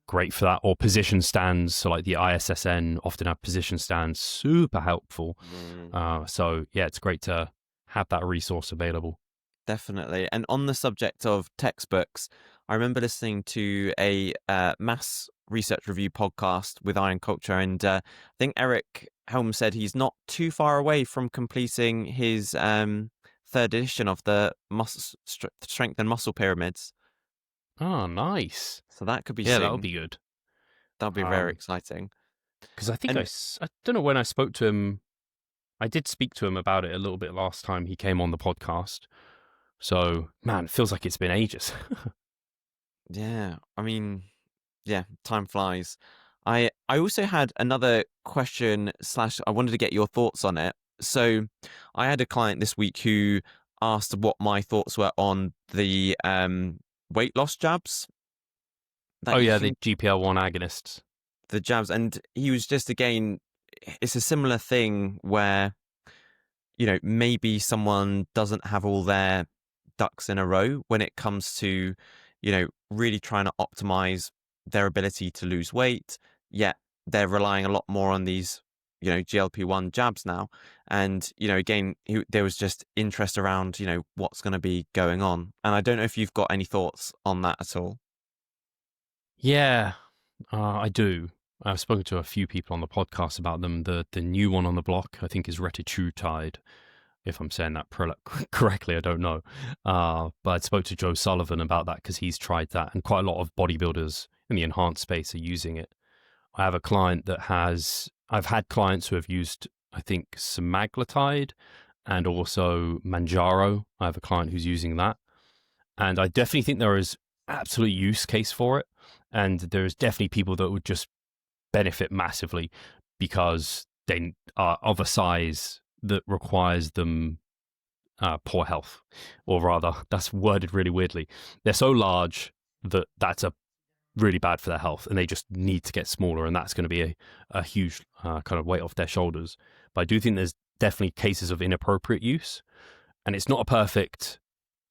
great for that. Or position stands, so like the ISSN often have position stands, super helpful. So yeah, it's great to have that resource available. Definitely. And on the subject of textbooks, I remember listening to a mass research review podcast with Iron Culture, and I think Eric Helm said he's not too far away from completing his third edition of the strength and muscle pyramids. Oh, nice. So that could be yeah, soon. that'll be good. That'll be very exciting. Because I think I don't know when I spoke to him. I did speak to him about it a little bit last time he came on the podcast. So, man, it feels like it's been ages. Yeah, I mean, yeah, time flies. I also had another question / I wanted to get your thoughts on it. So I had a client this week who asked what my thoughts were on the weight loss jabs. Oh yeah, the GPL-1 agonists. The jabs, and he was just, again, it's a similar thing where, you know, maybe someone doesn't have all their ducks in a row when it comes to, you know, really trying to optimize their ability to lose weight, yet they're relying a lot more on these, you know, GLP-1 jabs now. And, you know, again, there was just interest around, you know, what's going to be going on. And I don't know if you've got any thoughts on that at all. Yeah, I do. I've spoken to a few people on the podcast about them. The new one on the block, I think, is retatrutide. If I'm saying that correctly, I don't know. But I spoke to Joe Sullivan about that because he's tried that, and quite a lot of bodybuilders in the enhanced space are using it. I have a client I've had clients who have used, I think, semaglutide and also Manjaro. I have a client who's using that. And I definitely think there is absolute use case for it. And there's definitely people that would just benefit massively because they are of a size that requires them poor health, or rather, that's worded really weirdly. They're so large that that's really bad for their health, and they just need to get smaller, and that's going to be a huge kind of weight off their shoulders. But I do think there's definitely cases of inappropriate use, and it's not a perfect,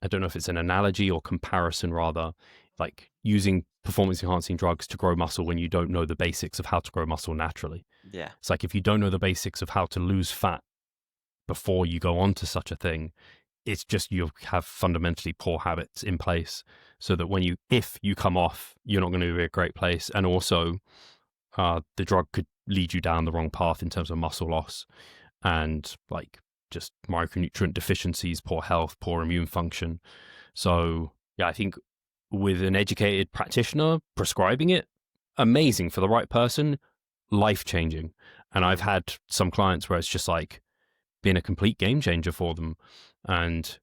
I don't know if it's an analogy or comparison rather, like using performance enhancing drugs to grow muscle when you don't know the basics of how to grow muscle naturally. Yeah. It's like if you don't know the basics of how to lose fat before you go on to such a thing, it's just you have fundamentally poor habits in place, so that if you come off, you're not going to be a great place. And also, the drug could lead you down the wrong path in terms of muscle loss and like just micronutrient deficiencies, poor health, poor immune function. So yeah, I think with an educated practitioner prescribing it, amazing for the right person, life-changing. And I've had some clients where it's just like been a complete game changer for them. And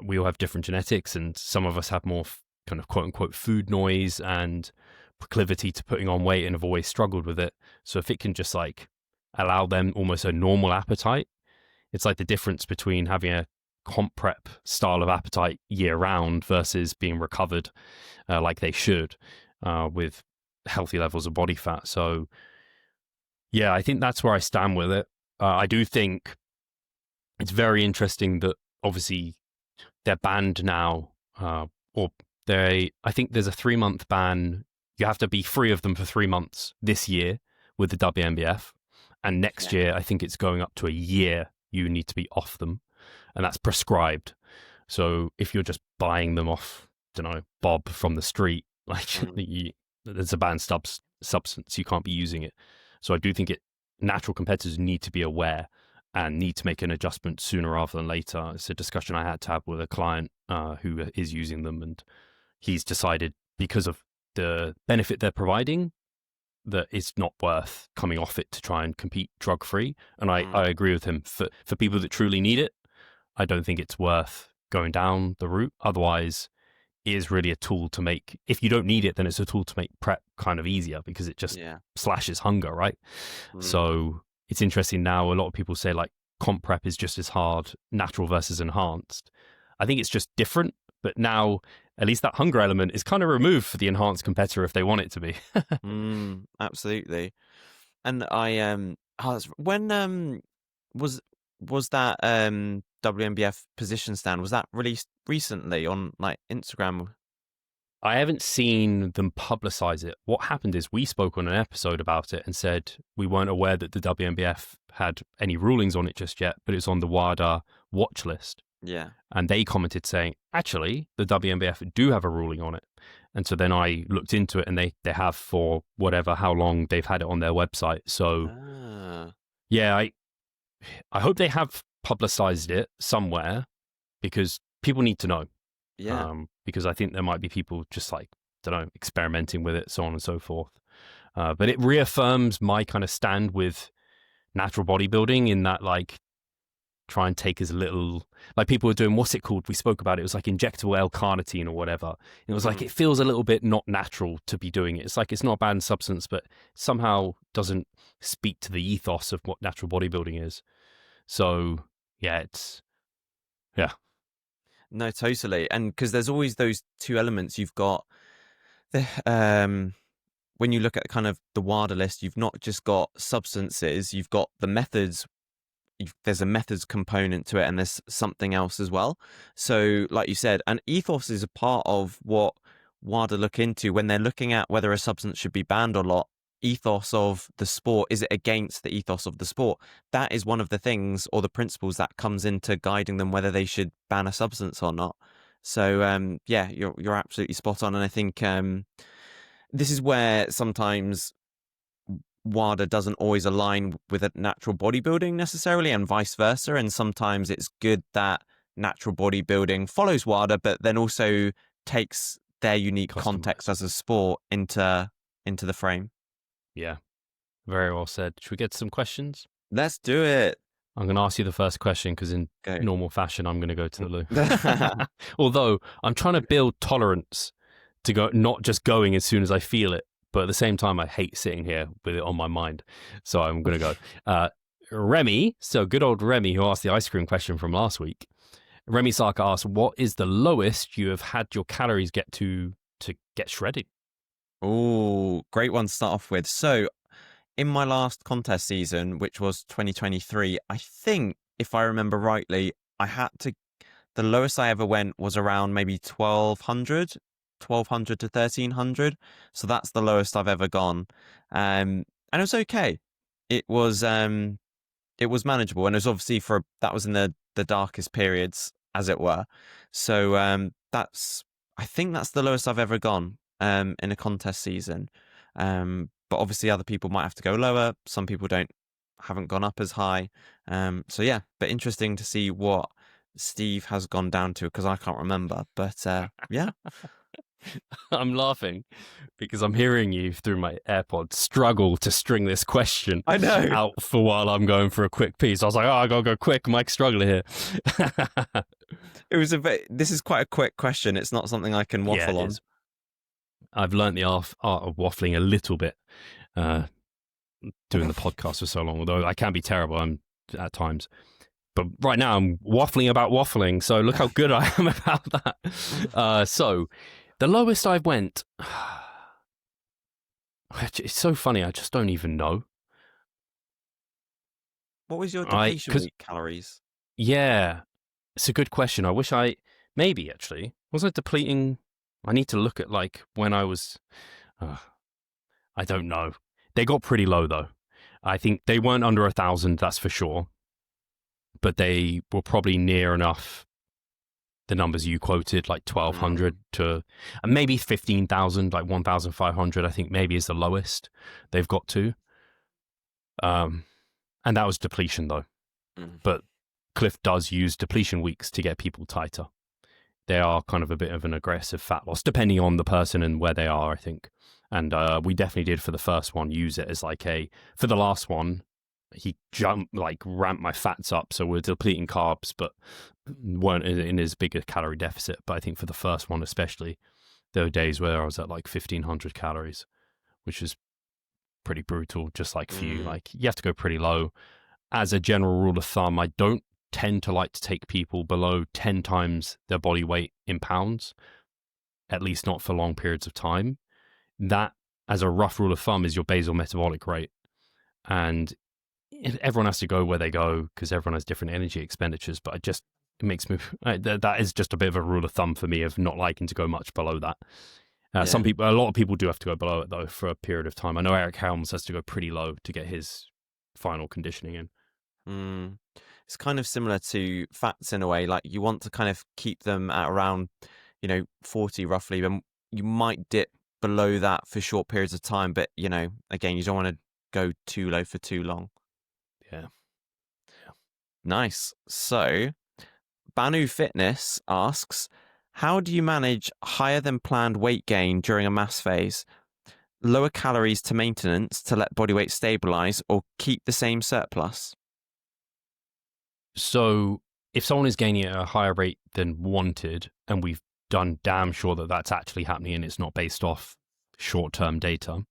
we all have different genetics, and some of us have more kind of quote unquote food noise and proclivity to putting on weight and have always struggled with it. So if it can just like allow them almost a normal appetite, it's like the difference between having a comp prep style of appetite year round versus being recovered like they should with healthy levels of body fat. So yeah, I think that's where I stand with it. I do think it's very interesting that obviously they're banned now, I think there's a 3-month ban. You have to be free of them for 3 months this year with the WNBF. And next year, I think it's going up to a year you need to be off them. And that's prescribed. So if you're just buying them off, don't know, Bob from the street, like there's a banned substance, you can't be using it. So I do think natural competitors need to be aware and need to make an adjustment sooner rather than later. It's a discussion I had to have with a client who is using them, and he's decided because of the benefit they're providing that it's not worth coming off it to try and compete drug-free. And I agree with him. For people that truly need it, I don't think it's worth going down the route. Otherwise, it is really a tool to make, if you don't need it, then it's a tool to make prep kind of easier because it just slashes hunger, right? So it's interesting now, a lot of people say like comp prep is just as hard, natural versus enhanced. I think it's just different, but now at least that hunger element is kind of removed for the enhanced competitor if they want it to be. Absolutely. And I When was was that WMBF position stand? Was that released recently on like Instagram? I haven't seen them publicize it. What happened is we spoke on an episode about it and said we weren't aware that the WMBF had any rulings on it just yet, but it's on the WADA watch list. Yeah. And they commented saying, actually, the WMBF do have a ruling on it. And so then I looked into it, and they have for how long they've had it on their website. So, yeah, I hope they have publicized it somewhere, because people need to know. Yeah. Because I think there might be people just like, I don't know, experimenting with it, so on and so forth. But it reaffirms my kind of stand with natural bodybuilding in that, like, try and take as little, like people were doing, what's it called? We spoke about it. It was like injectable L-carnitine or whatever. And it was like, it feels a little bit not natural to be doing it. It's like, it's not a bad substance, but somehow doesn't speak to the ethos of what natural bodybuilding is. So yeah, yeah. No, totally. And because there's always those two elements. You've got the, when you look at kind of the WADA list, you've not just got substances, you've got the methods. There's a methods component to it, and there's something else as well. So like you said, an ethos is a part of what WADA look into when they're looking at whether a substance should be banned or not. Ethos of the sport, is it against the ethos of the sport? That is one of the things or the principles that comes into guiding them whether they should ban a substance or not. So yeah, you're absolutely spot on. And I think this is where sometimes WADA doesn't always align with a natural bodybuilding necessarily, and vice versa. And sometimes it's good that natural bodybuilding follows WADA, but then also takes their unique context as a sport into the frame. Yeah, very well said. Should we get to some questions? Let's do it. I'm going to ask you the first question because in normal fashion, I'm going to go to the loo. Although I'm trying to build tolerance to go, not just going as soon as I feel it. But at the same time, I hate sitting here with it on my mind. So I'm going to go. Remy, so good old Remy, who asked the ice cream question from last week. Remy Saka asked, what is the lowest you have had your calories get to get shredded? Oh, great one to start off with. So in my last contest season, which was 2023, I think, if I remember rightly, the lowest I ever went was around maybe 1,200 to 1,300. So that's the lowest I've ever gone. And it was okay. It was manageable. And it was obviously that was in the darkest periods, as it were. So I think that's the lowest I've ever gone in a contest season. But obviously other people might have to go lower. Some people haven't gone up as high. So yeah, but interesting to see what Steve has gone down to, because I can't remember. But yeah. I'm laughing because I'm hearing you through my AirPods struggle to string this question out for while I'm going for a quick piece. I was like, I gotta go quick. Mike's struggling here. This is quite a quick question. It's not something I can waffle on. I've learned the art of waffling a little bit doing the podcast for so long, although I can be terrible at times. But right now I'm waffling about waffling, so look how good I am about that. So the lowest I went, it's so funny, I just don't even know. What was your depletion week calories? Yeah, it's a good question. I wish maybe actually, was I depleting? I need to look at like when I was, I don't know. They got pretty low though. I think they weren't under 1,000, that's for sure. But they were probably near enough the numbers you quoted, like 1,200 to maybe 15,000, like 1,500, I think maybe is the lowest they've got to. And that was depletion though. But Cliff does use depletion weeks to get people tighter. They are kind of a bit of an aggressive fat loss, depending on the person and where they are, I think. And we definitely did for the first one use it as like for the last one, he ramped my fats up, so we're depleting carbs, but weren't in as big a calorie deficit. But I think for the first one especially, there were days where I was at like 1,500 calories, which is pretty brutal, just like for you. Like, you have to go pretty low. As a general rule of thumb, I don't tend to like to take people below 10 times their body weight in pounds, at least not for long periods of time. That, as a rough rule of thumb, is your basal metabolic rate. And everyone has to go where they go because everyone has different energy expenditures. But it makes me that is just a bit of a rule of thumb for me of not liking to go much below that. A lot of people do have to go below it though for a period of time. I know Eric Helms has to go pretty low to get his final conditioning in. It's kind of similar to fats in a way. Like you want to kind of keep them at around, 40 roughly. And you might dip below that for short periods of time, but again, you don't want to go too low for too long. Yeah. Nice. So, Banu Fitness asks, how do you manage higher than planned weight gain during a mass phase? Lower calories to maintenance to let body weight stabilize, or keep the same surplus? So if someone is gaining at a higher rate than wanted, and we've done damn sure that that's actually happening and it's not based off short-term data, and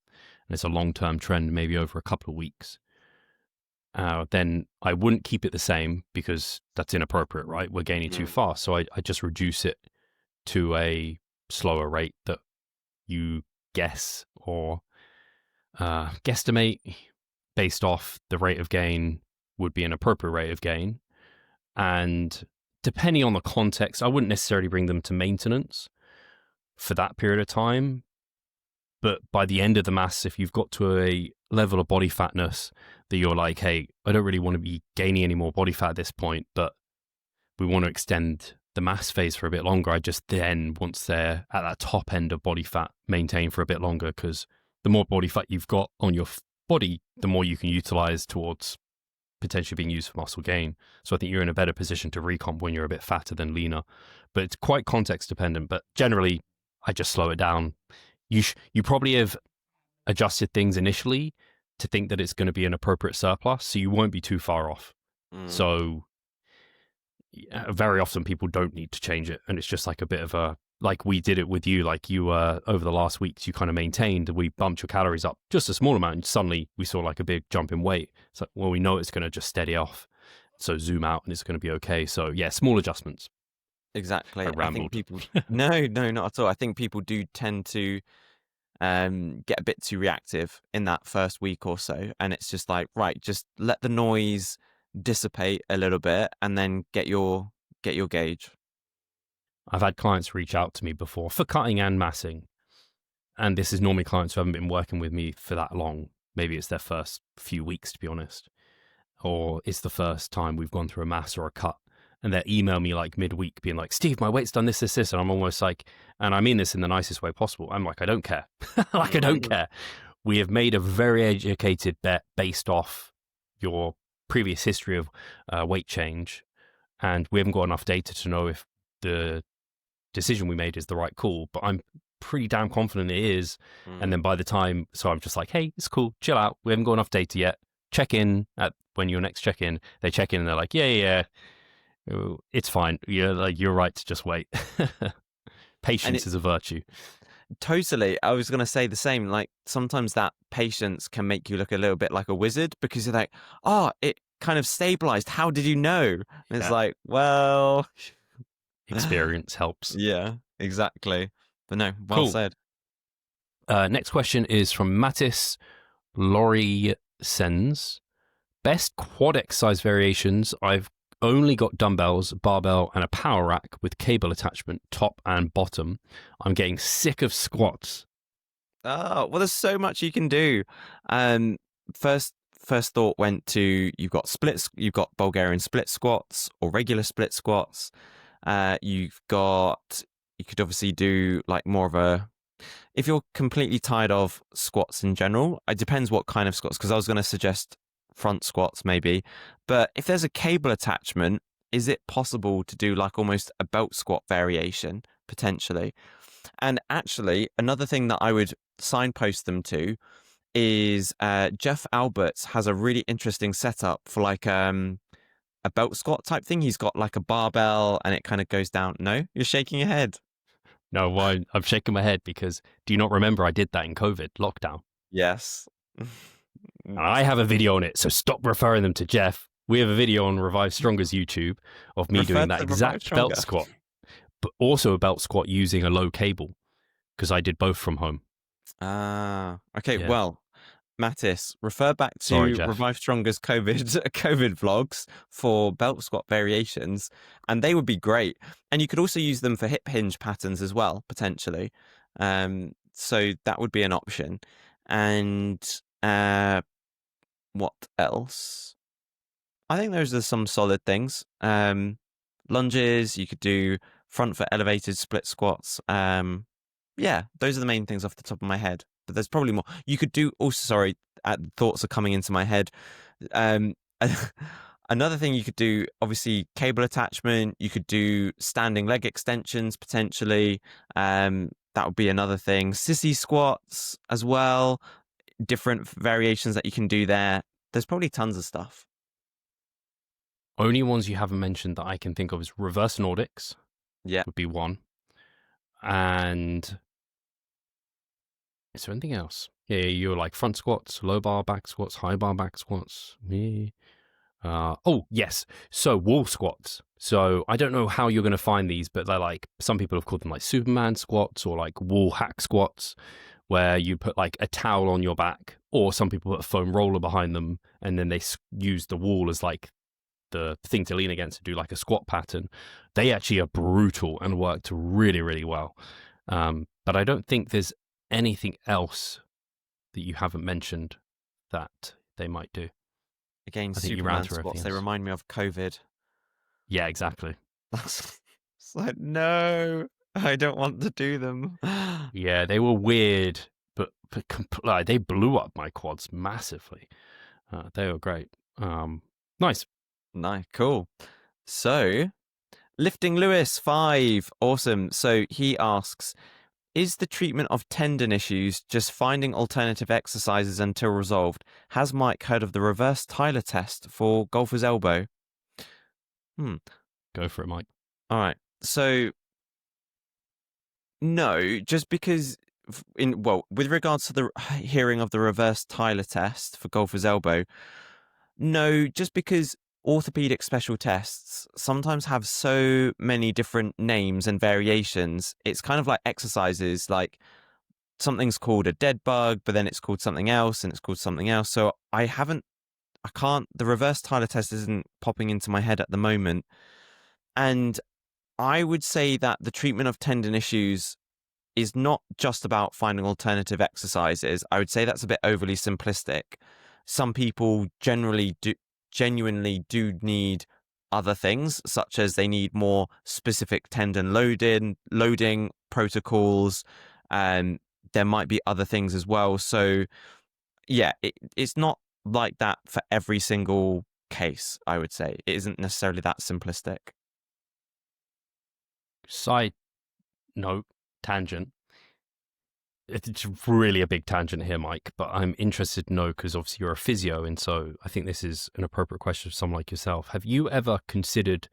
it's a long-term trend, maybe over a couple of weeks, then I wouldn't keep it the same because that's inappropriate, right? We're gaining too fast. So I just reduce it to a slower rate that you guess or guesstimate based off the rate of gain would be an appropriate rate of gain. And depending on the context, I wouldn't necessarily bring them to maintenance for that period of time. But by the end of the mass, if you've got to a level of body fatness that you're like, hey, I don't really want to be gaining any more body fat at this point, but we want to extend the mass phase for a bit longer, I just then, once they're at that top end of body fat, maintain for a bit longer, because the more body fat you've got on your body, the more you can utilize towards potentially being used for muscle gain. So I think you're in a better position to recomp when you're a bit fatter than leaner. But it's quite context dependent. But generally, I just slow it down. You probably have adjusted things initially to think that it's going to be an appropriate surplus, so you won't be too far off. So very often people don't need to change it, and it's just like a bit of a, like we did it with you, like you over the last weeks, you kind of maintained, we bumped your calories up just a small amount, and suddenly we saw like a big jump in weight. It's like, well, we know it's going to just steady off, so zoom out and it's going to be okay. So yeah, small adjustments. Exactly. I think people no, not at all. I think people do tend to get a bit too reactive in that first week or so, and it's just like, right, just let the noise dissipate a little bit and then get your gauge. I've had clients reach out to me before for cutting and massing, and this is normally clients who haven't been working with me for that long. Maybe it's their first few weeks, to be honest, or it's the first time we've gone through a mass or a cut, and they email me like midweek being like, Steve, my weight's done this, and I'm almost like, and I mean this in the nicest way possible, I'm like, I don't care. Like, I don't care. We have made a very educated bet based off your previous history of weight change, and we haven't got enough data to know if the decision we made is the right call, but I'm pretty damn confident it is. And then by the time, so I'm just like, hey, it's cool, chill out, we haven't got enough data yet, check in at when your next check in. They check in and they're like, yeah, it's fine, you're right to just wait. Patience is a virtue. Totally. I was going to say the same. Like, sometimes that patience can make you look a little bit like a wizard, because you're like, oh, it kind of stabilized, how did you know? And it's like, well, experience helps. Yeah, exactly. But no, well said. Next question is from Mattis Laurie Sens. Best quad exercise variations. I've only got dumbbells, barbell, and a power rack with cable attachment, top and bottom. I'm getting sick of squats. Oh, well, there's so much you can do. First thought went to, you've got Bulgarian split squats or regular split squats. You could obviously do like more of a, if you're completely tired of squats in general, it depends what kind of squats, because I was going to suggest front squats maybe, but if there's a cable attachment, is it possible to do like almost a belt squat variation potentially? And actually, another thing that I would signpost them to is Jeff Alberts has a really interesting setup for like a belt squat type thing. He's got like a barbell and it kind of goes down. No, you're shaking your head. No, why? I'm shaking my head because do you not remember I did that in COVID lockdown? Yes. I have a video on it, so stop referring them to Jeff. We have a video on Revive Stronger's YouTube of me doing that exact belt squat, but also a belt squat using a low cable, because I did both from home. Okay, yeah. Well, Mattis, refer back Sorry, to Jeff. Revive Stronger's COVID vlogs for belt squat variations, and they would be great. And you could also use them for hip hinge patterns as well, potentially. So that would be an option. And what else? I think those are some solid things. Lunges, you could do front foot elevated split squats. Yeah, those are the main things off the top of my head. But there's probably more. You could do also, sorry, thoughts are coming into my head. Um, another thing you could do, obviously, cable attachment. You could do standing leg extensions potentially. That would be another thing. Sissy squats as well. Different variations that you can do there. There's probably tons of stuff. Only ones you haven't mentioned that I can think of is reverse Nordics. Yeah, would be one. And is there anything else? Yeah, you're like front squats, low bar back squats, high bar back squats. Oh, yes. So wall squats. So I don't know how you're going to find these, but they're like, some people have called them like Superman squats or like wall hack squats, where you put like a towel on your back, or some people put a foam roller behind them, and then they use the wall as like the thing to lean against to do like a squat pattern. They actually are brutal and worked really, really well. But I don't think there's anything else that you haven't mentioned that they might do. Again, I think you Superman ran through squats. They everything else. remind me of COVID. Yeah, exactly. It's like, no, I don't want to do them. Yeah, they were weird, but like, they blew up my quads massively. They were great. Nice. Nice, cool. So, Lifting Lewis 5, awesome. So he asks, is the treatment of tendon issues just finding alternative exercises until resolved? Has Mike heard of the reverse Tyler test for golfer's elbow? Go for it, Mike. All right. So, no, just because, with regards to the hearing of the reverse Tyler test for golfer's elbow, no, just because orthopedic special tests sometimes have so many different names and variations. It's kind of like exercises, like something's called a dead bug, but then it's called something else and it's called something else. So the reverse Tyler test isn't popping into my head at the moment. And I would say that the treatment of tendon issues is not just about finding alternative exercises. I would say that's a bit overly simplistic. Some people genuinely do need other things, such as they need more specific tendon loading protocols, and there might be other things as well. So yeah, it's not like that for every single case. I would say it isn't necessarily that simplistic. Side note, tangent. It's really a big tangent here, Mike, but I'm interested to know, because obviously you're a physio, and so I think this is an appropriate question for someone like yourself. Have you ever considered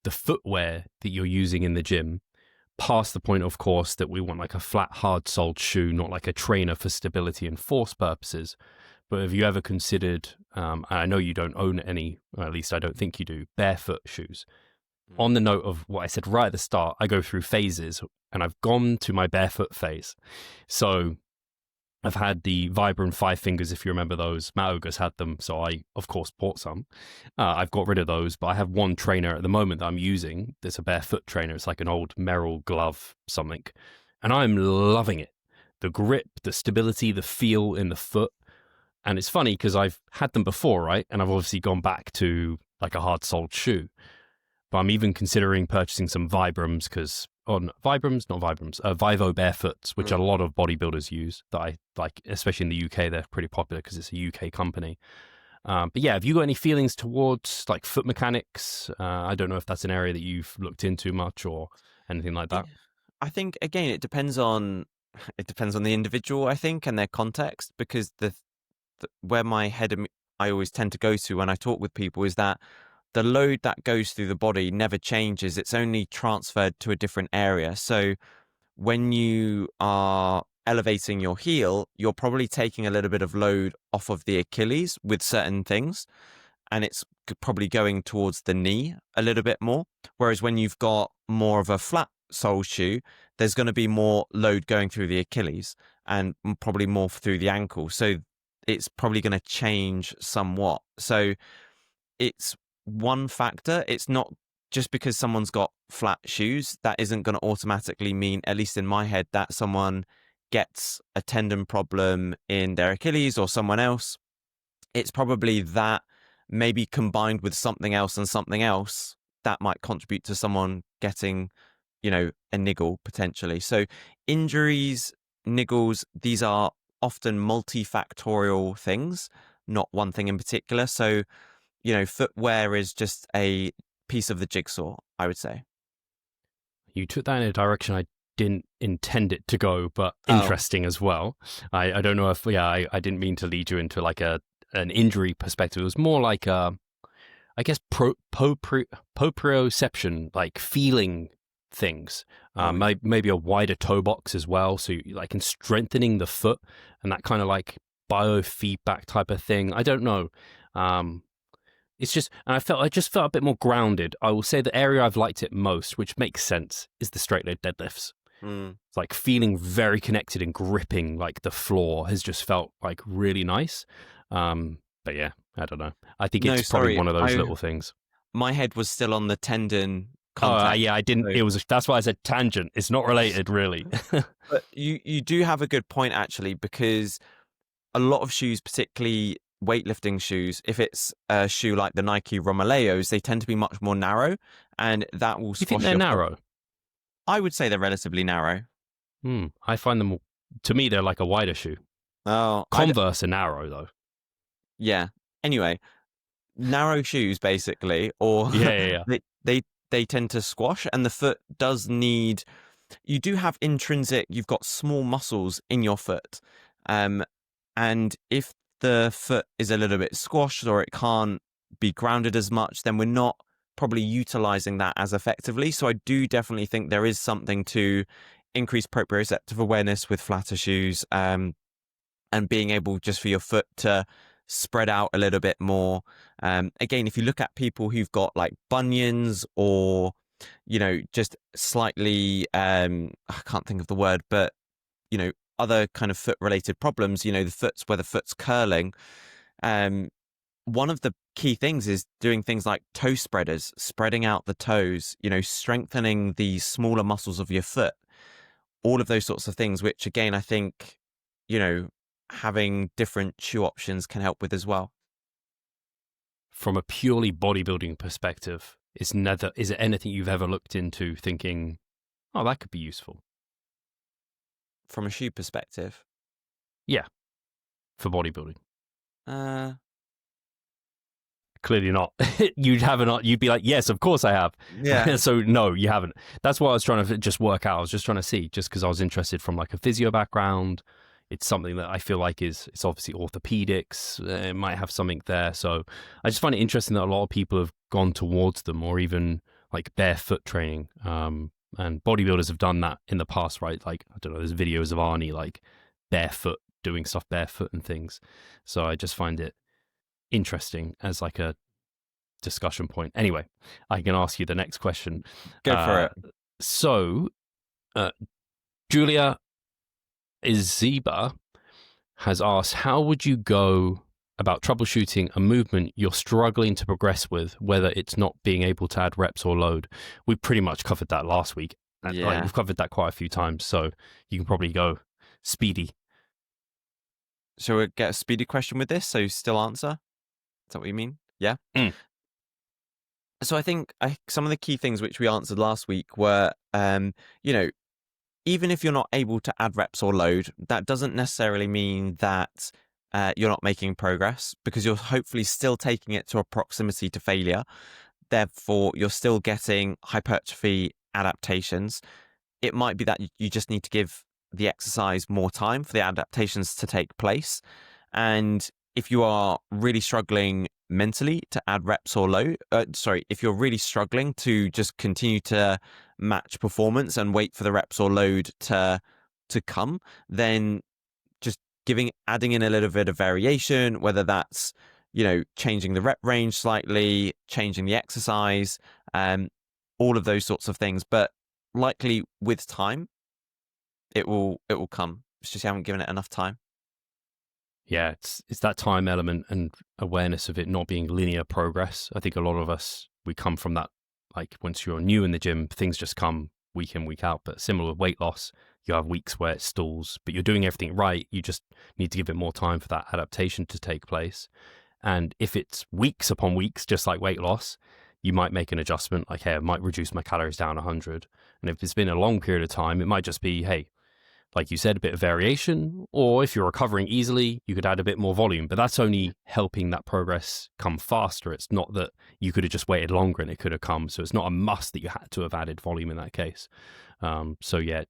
the footwear that you're using in the gym, past the point, of course, that we want like a flat, hard-soled shoe, not like a trainer for stability and force purposes, but have you ever considered, I know you don't own any, or at least I don't think you do, barefoot shoes? On the note of what I said right at the start, I go through phases, and I've gone to my barefoot phase. So I've had the Vibram 5 fingers, if you remember those. Matt Oga's had them, so I, of course, bought some. I've got rid of those, but I have one trainer at the moment that I'm using. There's a barefoot trainer. It's like an old Merrill glove something. And I'm loving it. The grip, the stability, the feel in the foot. And it's funny because I've had them before, right? And I've obviously gone back to like a hard-soled shoe. But I'm even considering purchasing some Vibrams, because Vivo Barefoots, which a lot of bodybuilders use, that I like, especially in the UK, they're pretty popular because it's a UK company. But yeah, have you got any feelings towards like foot mechanics? I don't know if that's an area that you've looked into much or anything like that. I think, again, it depends on the individual, I think, and their context, because where my head I always tend to go to when I talk with people is that the load that goes through the body never changes. It's only transferred to a different area. So when you are elevating your heel, you're probably taking a little bit of load off of the Achilles with certain things, and it's probably going towards the knee a little bit more. Whereas when you've got more of a flat sole shoe, there's going to be more load going through the Achilles and probably more through the ankle. So it's probably going to change somewhat. So it's one factor. It's not just because someone's got flat shoes, that isn't going to automatically mean, at least in my head, that someone gets a tendon problem in their Achilles or someone else. It's probably that maybe combined with something else and something else that might contribute to someone getting, a niggle potentially. So injuries, niggles, these are often multifactorial things, not one thing in particular. So, footwear is just a piece of the jigsaw, I would say. You took that in a direction I didn't intend it to go, but interesting as well. I don't know if, I didn't mean to lead you into like an injury perspective. It was more like, I guess, proprioception, like feeling things. Maybe a wider toe box as well. So like in strengthening the foot and that kind of like biofeedback type of thing. I don't know. It's just, and I just felt a bit more grounded. I will say the area I've liked it most, which makes sense, is the straight leg deadlifts. It's like feeling very connected and gripping like the floor has just felt like really nice. But yeah, I don't know. I think it's probably one of those little things. My head was still on the tendon contact. Oh, yeah, I didn't. That's why I said tangent. It's not related, really. But you do have a good point, actually, because a lot of shoes, particularly weightlifting shoes, if it's a shoe like the Nike Romaleos, they tend to be much more narrow, and that will squash. You think they're narrow? I would say they're relatively narrow. I find them, to me, they're like a wider shoe. Oh, Converse are narrow, though. Yeah. Anyway, narrow shoes, basically, or yeah. They tend to squash, and the foot does need. You do have you've got small muscles in your foot, and if the foot is a little bit squashed or it can't be grounded as much, then we're not probably utilizing that as effectively. So I do definitely think there is something to increase proprioceptive awareness with flatter shoes, and being able just for your foot to spread out a little bit more. Again, if you look at people who've got like bunions or, just slightly, I can't think of the word, but, other kind of foot related problems, where the foot's curling. One of the key things is doing things like toe spreaders, spreading out the toes, strengthening the smaller muscles of your foot, all of those sorts of things, which again, I think, having different shoe options can help with as well. From a purely bodybuilding perspective, is it anything you've ever looked into thinking, oh, that could be useful? From a shoe perspective? Yeah. For bodybuilding. Clearly not. You'd be like, yes, of course I have. Yeah. So no, you haven't. That's what I was trying to just work out. I was just trying to see, just because I was interested from like a physio background. It's something that I feel like it's obviously orthopedics. It might have something there. So I just find it interesting that a lot of people have gone towards them, or even like barefoot training. And bodybuilders have done that in the past, right? Like, I don't know, there's videos of Arnie like barefoot, doing stuff barefoot and things. So I just find it interesting as like a discussion point. Anyway, I can ask you the next question. Go for it. So, Julia Izeba has asked, how would you go about troubleshooting a movement you're struggling to progress with, whether it's not being able to add reps or load? We pretty much covered that last week. Yeah. Like, we've covered that quite a few times, so you can probably go speedy. Shall we get a speedy question with this, so still answer? Is that what you mean? Yeah? So I think some of the key things which we answered last week were, even if you're not able to add reps or load, that doesn't necessarily mean that you're not making progress, because you're hopefully still taking it to a proximity to failure. Therefore, you're still getting hypertrophy adaptations. It might be that you just need to give the exercise more time for the adaptations to take place. And if you are really struggling mentally to add reps or load, if you're really struggling to just continue to match performance and wait for the reps or load to come, then just adding in a little bit of variation, whether that's, changing the rep range slightly, changing the exercise, all of those sorts of things. But likely with time, it will come. It's just you haven't given it enough time. Yeah, it's that time element and awareness of it not being linear progress. I think a lot of us, we come from that, like once you're new in the gym, things just come week in, week out. But similar with weight loss, you have weeks where it stalls, but you're doing everything right. You just need to give it more time for that adaptation to take place. And if it's weeks upon weeks, just like weight loss, you might make an adjustment, like, hey, I might reduce my calories down 100. And if it's been a long period of time, it might just be, hey, like you said, a bit of variation, or if you're recovering easily, you could add a bit more volume, but that's only helping that progress come faster. It's not that you could have just waited longer and it could have come. So it's not a must that you had to have added volume in that case. So yeah,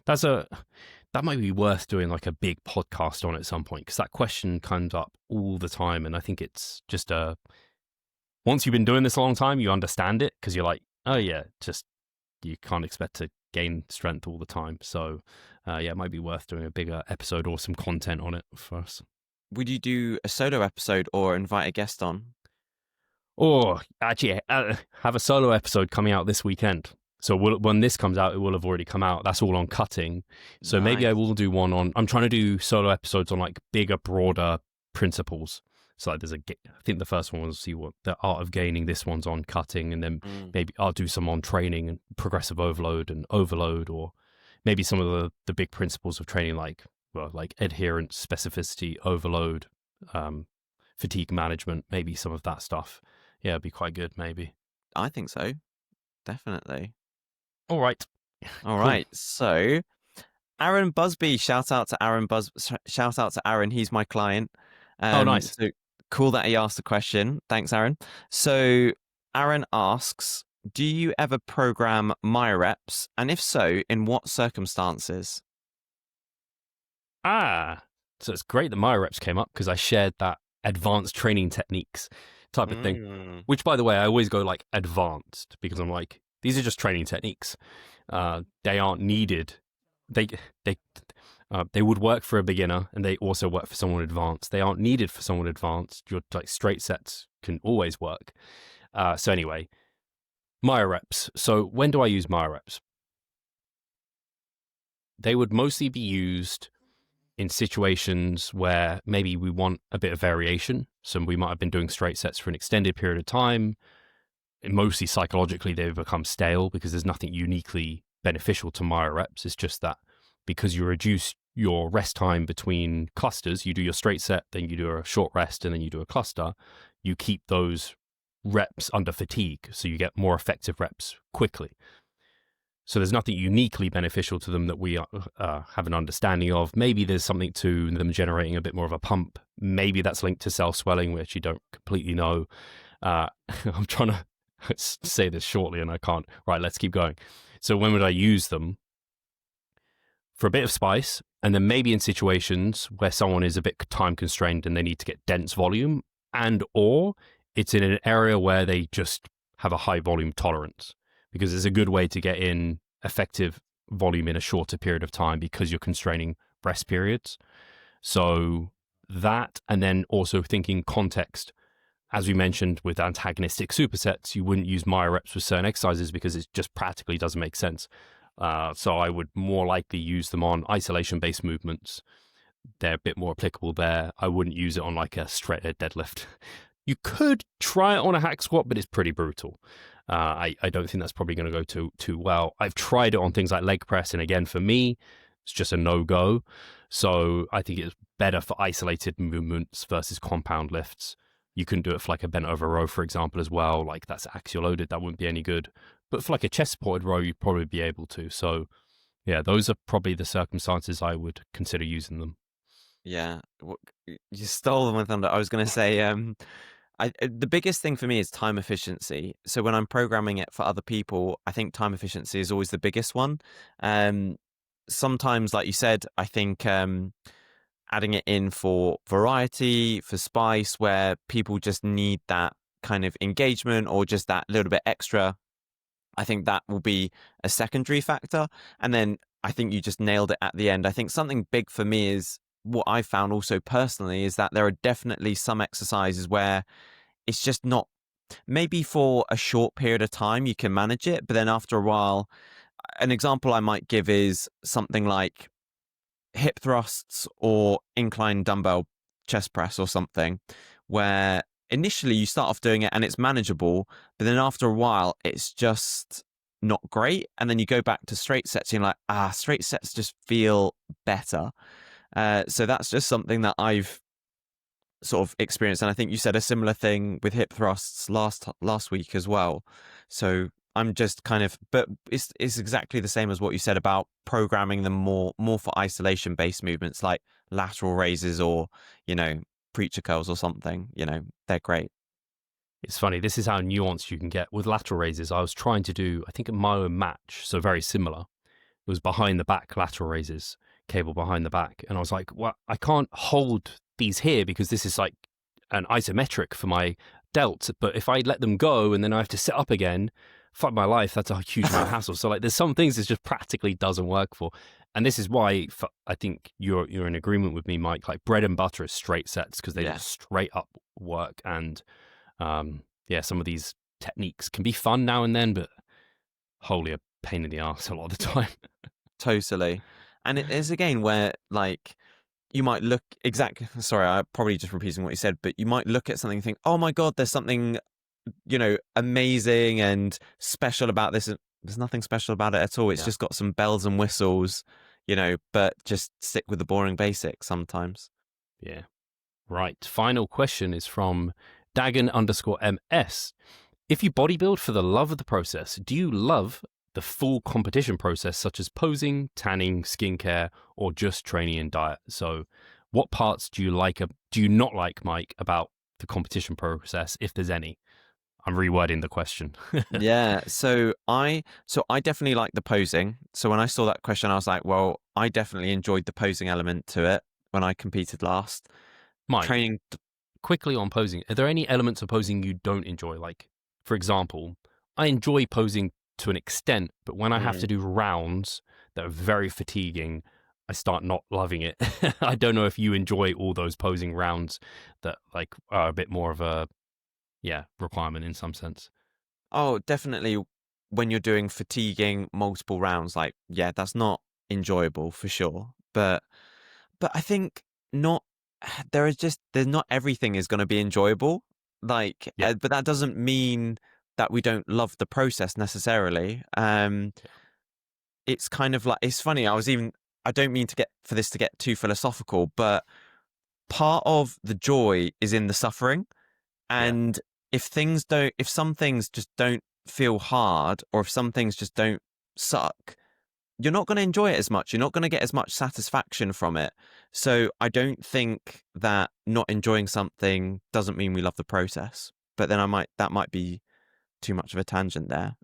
that might be worth doing like a big podcast on at some point, because that question comes up all the time. And I think it's just once you've been doing this a long time, you understand it, because you're like, oh yeah, just you can't expect to gain strength all the time. So yeah, it might be worth doing a bigger episode or some content on it for us. Would you do a solo episode or invite a guest on? Or actually have a solo episode coming out this weekend. So when this comes out, it will have already come out. That's all on cutting. So maybe I will do one on, I'm trying to do solo episodes on like bigger, broader principles. So like I think the first one was see what the art of gaining. This one's on cutting, and then maybe I'll do some on training and progressive overload and overload, or maybe some of the big principles of training, like adherence, specificity, overload, fatigue management, maybe some of that stuff. Yeah, it'd be quite good, maybe. I think so. Definitely. All right. All right. So Aaron Busby, shout out to Aaron. He's my client. Oh, nice. So cool that he asked the question. Thanks, Aaron. So Aaron asks, do you ever program Myo-Reps? And if so, in what circumstances? So it's great that Myo-Reps came up, because I shared that advanced training techniques type of thing, which, by the way, I always go like advanced, because I'm like, these are just training techniques. They aren't needed. They would work for a beginner, and they also work for someone advanced. They aren't needed for someone advanced. Your like straight sets can always work. So anyway, Myo-Reps. So when do I use Myo-Reps? They would mostly be used in situations where maybe we want a bit of variation. So we might have been doing straight sets for an extended period of time. And mostly psychologically, they've become stale, because there's nothing uniquely beneficial to Myo-Reps. It's just that because you reduce your rest time between clusters, you do your straight set, then you do a short rest, and then you do a cluster, you keep those reps under fatigue, so you get more effective reps quickly. So there's nothing uniquely beneficial to them that we have an understanding of. Maybe there's something to them generating a bit more of a pump. Maybe that's linked to cell swelling, which you don't completely know. I'm trying to say this shortly and I can't. Right, let's keep going. So when would I use them? For a bit of spice, and then maybe in situations where someone is a bit time constrained and they need to get dense volume, and or it's in an area where they just have a high volume tolerance, because it's a good way to get in effective volume in a shorter period of time, because you're constraining rest periods. So that, and then also thinking context. As we mentioned with antagonistic supersets, you wouldn't use Myo-Reps with certain exercises because it just practically doesn't make sense. So I would more likely use them on isolation-based movements. They're a bit more applicable there. I wouldn't use it on like a straight deadlift. You could try it on a hack squat, but it's pretty brutal. I don't think that's probably going to go too well. I've tried it on things like leg press, and again, for me, it's just a no-go. So I think it's better for isolated movements versus compound lifts. You can do it for like a bent over row, for example, as well. Like that's axial loaded. That wouldn't be any good. But for like a chest supported row, you'd probably be able to. So yeah, those are probably the circumstances I would consider using them. Yeah. You stole my thunder. I was going to say, the biggest thing for me is time efficiency. So when I'm programming it for other people, I think time efficiency is always the biggest one. Sometimes, like you said, I think adding it in for variety, for spice, where people just need that kind of engagement or just that little bit extra, I think that will be a secondary factor. And then I think you just nailed it at the end. I think something big for me is what I found also personally is that there are definitely some exercises where it's just not, maybe for a short period of time you can manage it, but then after a while, an example I might give is something like hip thrusts or incline dumbbell chest press or something, where initially you start off doing it and it's manageable, but then after a while it's just not great, and then you go back to straight sets and you're like, straight sets just feel better. So that's just something that I've sort of experienced, and I think you said a similar thing with hip thrusts last week as well. So I'm just kind of, but it's exactly the same as what you said about programming them more for isolation based movements like lateral raises or, you know, preacher curls or something. You know, they're great. It's funny, this is how nuanced you can get with lateral raises. I was trying to do, I think, a Myo match, so very similar. It was behind the back lateral raises, cable behind the back, and I was like, well, I can't hold these here because this is like an isometric for my delts, but if I let them go and then I have to sit up again, fuck my life, that's a huge amount of hassle. So like there's some things this just practically doesn't work for. And this is why I think you're in agreement with me, Mike. Like bread and butter is straight sets because they just straight up work. And some of these techniques can be fun now and then, but wholly a pain in the ass a lot of the time. Totally. And it is again where like you might look sorry, I'm probably just repeating what you said, but you might look at something and think, oh my God, there's something, you know, amazing and special about this. There's nothing special about it at all. It's just got some bells and whistles, you know, but just stick with the boring basics sometimes. Yeah. Right. Final question is from Dagon_MS. If you bodybuild for the love of the process, do you love the full competition process, such as posing, tanning, skincare, or just training and diet? So what parts do you not like, Mike, about the competition process, if there's any? I'm rewording the question. Yeah. So I definitely like the posing. So when I saw that question, I was like, well, I definitely enjoyed the posing element to it when I competed last. Mike, quickly on posing, are there any elements of posing you don't enjoy? Like, for example, I enjoy posing to an extent, but when I have to do rounds that are very fatiguing, I start not loving it. I don't know if you enjoy all those posing rounds that like are a bit more of a requirement in some sense. Oh, definitely. When you're doing fatiguing multiple rounds, like, yeah, that's not enjoyable for sure. But I think not. There's not everything is going to be enjoyable. Like, but that doesn't mean that we don't love the process necessarily. It's kind of like, it's funny. I don't mean for this to get too philosophical, but part of the joy is in the suffering. And if some things just don't feel hard, or if some things just don't suck, you're not going to enjoy it as much. You're not going to get as much satisfaction from it. So I don't think that not enjoying something doesn't mean we love the process. But then that might be too much of a tangent there.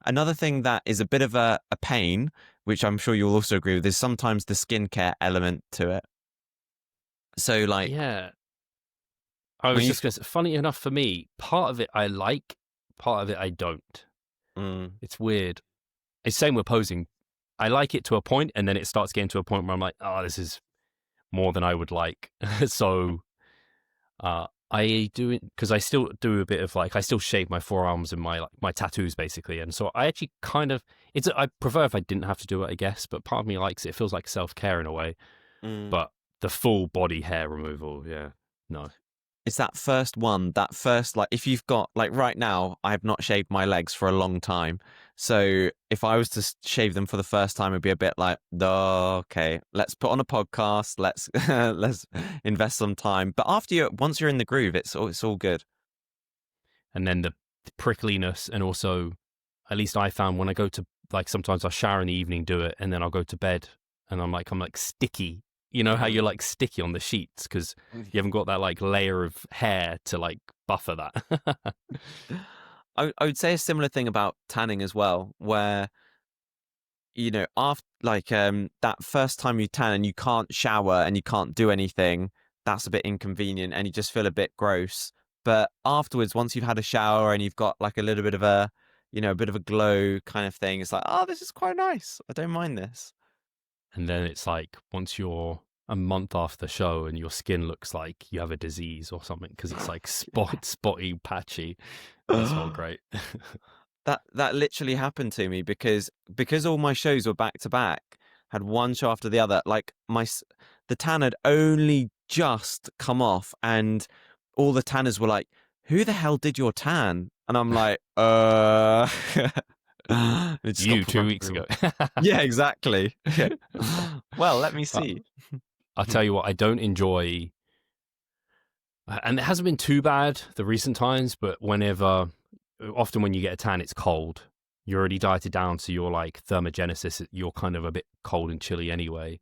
Another thing that is a bit of a pain, which I'm sure you'll also agree with, is sometimes the skincare element to it. So like, I was just going to say, funny enough for me, part of it I like, part of it I don't. It's weird. It's same with posing. I like it to a point, and then it starts getting to a point where I'm like, oh, this is more than I would like. So I do it because I still do a bit of like, I still shave my forearms and my tattoos basically. And so I actually kind of, I prefer if I didn't have to do it, I guess, but part of me likes it. It feels like self-care in a way. But the full body hair removal, no. It's that first, like, if you've got, like, right now, I have not shaved my legs for a long time. So if I was to shave them for the first time, it'd be a bit like, okay, let's put on a podcast. Let's invest some time. But once you're in the groove, it's all good. And then the prickliness, and also, at least I found when I go to, like, sometimes I shower in the evening, do it, and then I'll go to bed, and I'm like sticky. You know how you're like sticky on the sheets because you haven't got that like layer of hair to like buffer that. I would say a similar thing about tanning as well, where, you know, after like that first time you tan and you can't shower and you can't do anything, that's a bit inconvenient and you just feel a bit gross. But afterwards, once you've had a shower and you've got like a little bit of a glow kind of thing, it's like, oh, this is quite nice. I don't mind this. And then it's like, once you're a month after the show and your skin looks like you have a disease or something because it's like spotty, patchy. That's all great. That literally happened to me because all my shows were back to back, had one show after the other. Like the tan had only just come off, and all the tanners were like, "Who the hell did your tan?" And I'm like, It just got You put 2 on weeks everyone. ago. Yeah, exactly. Yeah. Well, let me Uh, see. I'll tell you what, I don't enjoy, and it hasn't been too bad the recent times, but often when you get a tan, it's cold. You're already dieted down, so you're like thermogenesis, you're kind of a bit cold and chilly anyway.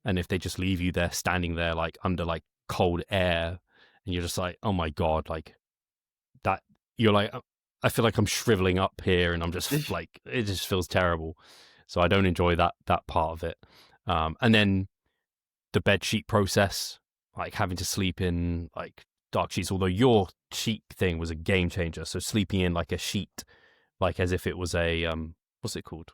And if they just leave you there, standing there, like under like cold air, and you're just like, oh my God, like that, you're like, I feel like I'm shriveling up here, and I'm just like, it just feels terrible. So I don't enjoy that part of it. And then the bed sheet process, like having to sleep in like dark sheets, although your sheet thing was a game changer. So sleeping in like a sheet, like as if it was a, what's it called?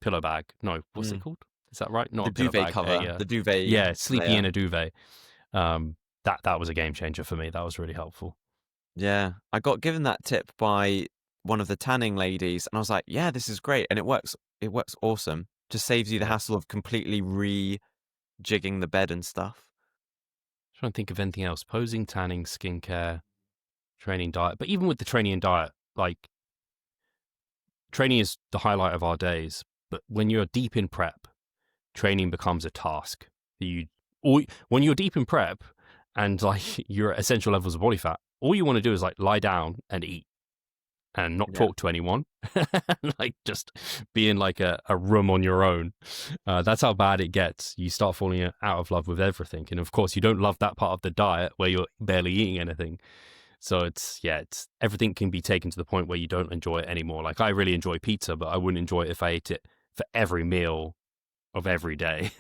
Pillow bag. No, what's it called? Is that right? Not The a pillow duvet bag. cover, the duvet Yeah, sleeping layer. in a duvet. That was a game changer for me. That was really helpful. Yeah, I got given that tip by one of the tanning ladies, and I was like, "Yeah, this is great," and it works. It works awesome. Just saves you the Yeah. hassle of completely rejigging the bed and stuff. Trying to think of anything else. Posing, tanning, skincare, training, diet. But even with the training and diet, like training is the highlight of our days. But when you're deep in prep, training becomes a task. Or when you're deep in prep and like you're at essential levels of body fat, all you want to do is like lie down and eat and not Yeah, talk to anyone, like just be in like a room on your own. That's how bad it gets. You start falling out of love with everything. And of course, you don't love that part of the diet where you're barely eating anything. So it's everything can be taken to the point where you don't enjoy it anymore. Like I really enjoy pizza, but I wouldn't enjoy it if I ate it for every meal of every day.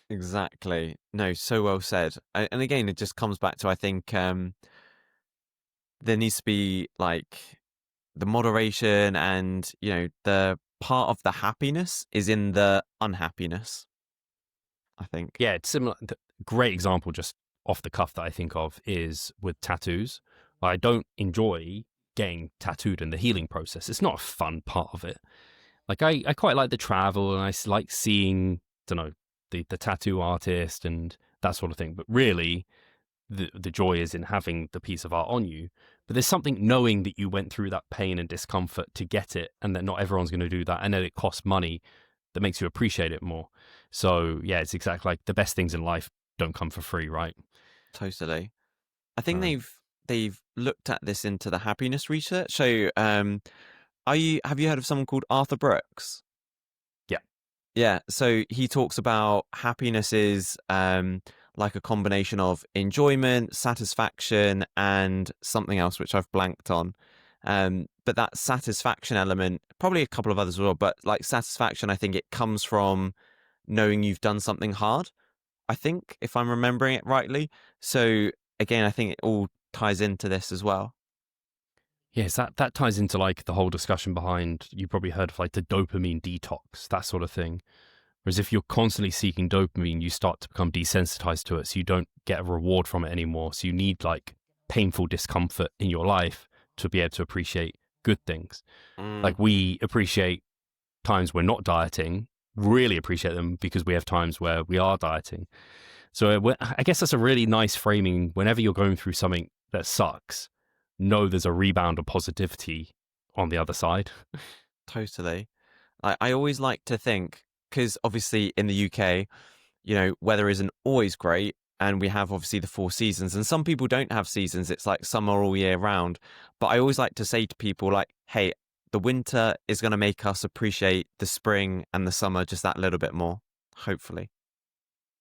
exactly. No, so well said. And again, it just comes back to, I think, there needs to be like the moderation, and the part of the happiness is in the unhappiness, I think. Yeah, it's similar. Great example just off the cuff that I think of is with tattoos. I don't enjoy getting tattooed in the healing process. It's not a fun part of it. Like I quite like the travel, and like seeing, don't know, the tattoo artist and that sort of thing. But really, the joy is in having the piece of art on you. But there's something knowing that you went through that pain and discomfort to get it, and that not everyone's going to do that, and that it costs money, that makes you appreciate it more. So yeah, it's exactly like the best things in life don't come for free, right? Totally. I think Uh, they've looked at this into the happiness research. So, have you heard of someone called Arthur Brooks? yeah. Yeah. So he talks about happiness is like a combination of enjoyment, satisfaction, and something else which I've blanked on. But that satisfaction element, probably a couple of others as well, but like satisfaction, I think it comes from knowing you've done something hard. I think, if I'm remembering it rightly. So again, I think it all ties into this as well. Yes, that ties into like the whole discussion behind, you probably heard of like the dopamine detox, that sort of thing. Whereas if you're constantly seeking dopamine, you start to become desensitized to it. So you don't get a reward from it anymore. So you need like painful discomfort in your life to be able to appreciate good things. Mm. Like we appreciate times we're not dieting, really appreciate them because we have times where we are dieting. So I guess that's a really nice framing. Whenever you're going through something that sucks, know there's a rebound of positivity on the other side. Totally. I always like to think, because obviously in the UK, weather isn't always great. And we have obviously the 4 seasons, and some people don't have seasons. It's like summer all year round. But I always like to say to people, like, hey, the winter is going to make us appreciate the spring and the summer just that little bit more, hopefully.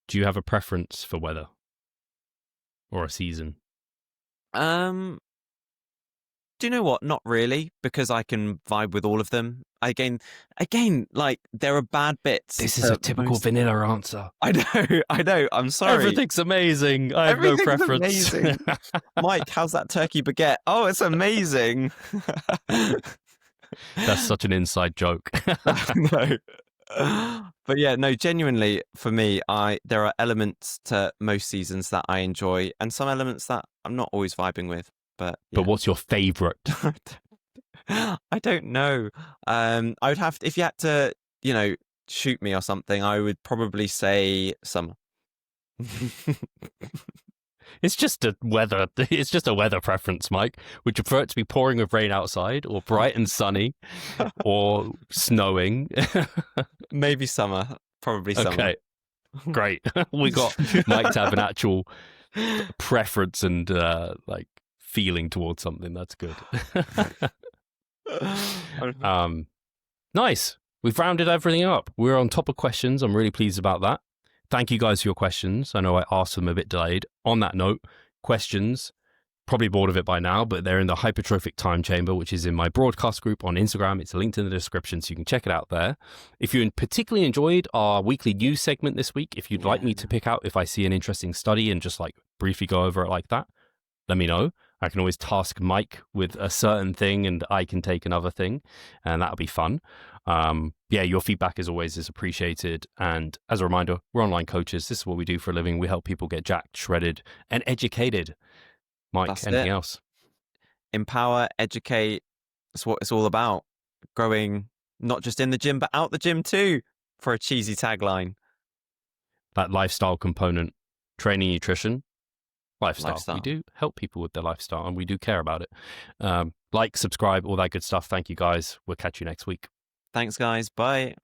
Do you have a preference for weather or a season? Um, Do you know what? Not really, because I can vibe with all of them. Again, like there are bad bits. This is a typical vanilla answer. I know, I know. I'm sorry. Everything's amazing. I have no Everything's preference. amazing. Mike, how's that turkey baguette? Oh, it's amazing. That's such an inside joke. No. But yeah, no, genuinely for me, there are elements to most seasons that I enjoy, and some elements that I'm not always vibing with. But yeah. But what's your favorite? I don't know. I would have to, if you had to, shoot me or something, I would probably say summer. It's just a weather. It's just a weather preference, Mike. Would you prefer it to be pouring with rain outside, or bright and sunny, or snowing? Maybe summer. Probably summer. Okay, great. We got Mike to have an actual preference and like feeling towards something. That's good. Nice. We've rounded everything up. We're on top of questions. I'm really pleased about that. Thank you guys for your questions. I know I asked them a bit delayed. On that note, questions, probably bored of it by now, but they're in the Hypertrophic Time Chamber, which is in my broadcast group on Instagram. It's linked in the description, so you can check it out there. If you particularly enjoyed our weekly news segment this week, if you'd like me to pick out if I see an interesting study and just like briefly go over it like that, let me know. I can always task Mike with a certain thing and I can take another thing, and that'll be fun. Your feedback as always is appreciated. And as a reminder, we're online coaches. This is what we do for a living. We help people get jacked, shredded, and educated. Mike, anything else? Empower, educate. That's what it's all about. Growing not just in the gym, but out the gym too, for a cheesy tagline. That lifestyle component, training, nutrition, lifestyle. We do help people with their lifestyle and we do care about it. Like, subscribe, all that good stuff. Thank you guys. We'll catch you next week. Thanks, guys. Bye.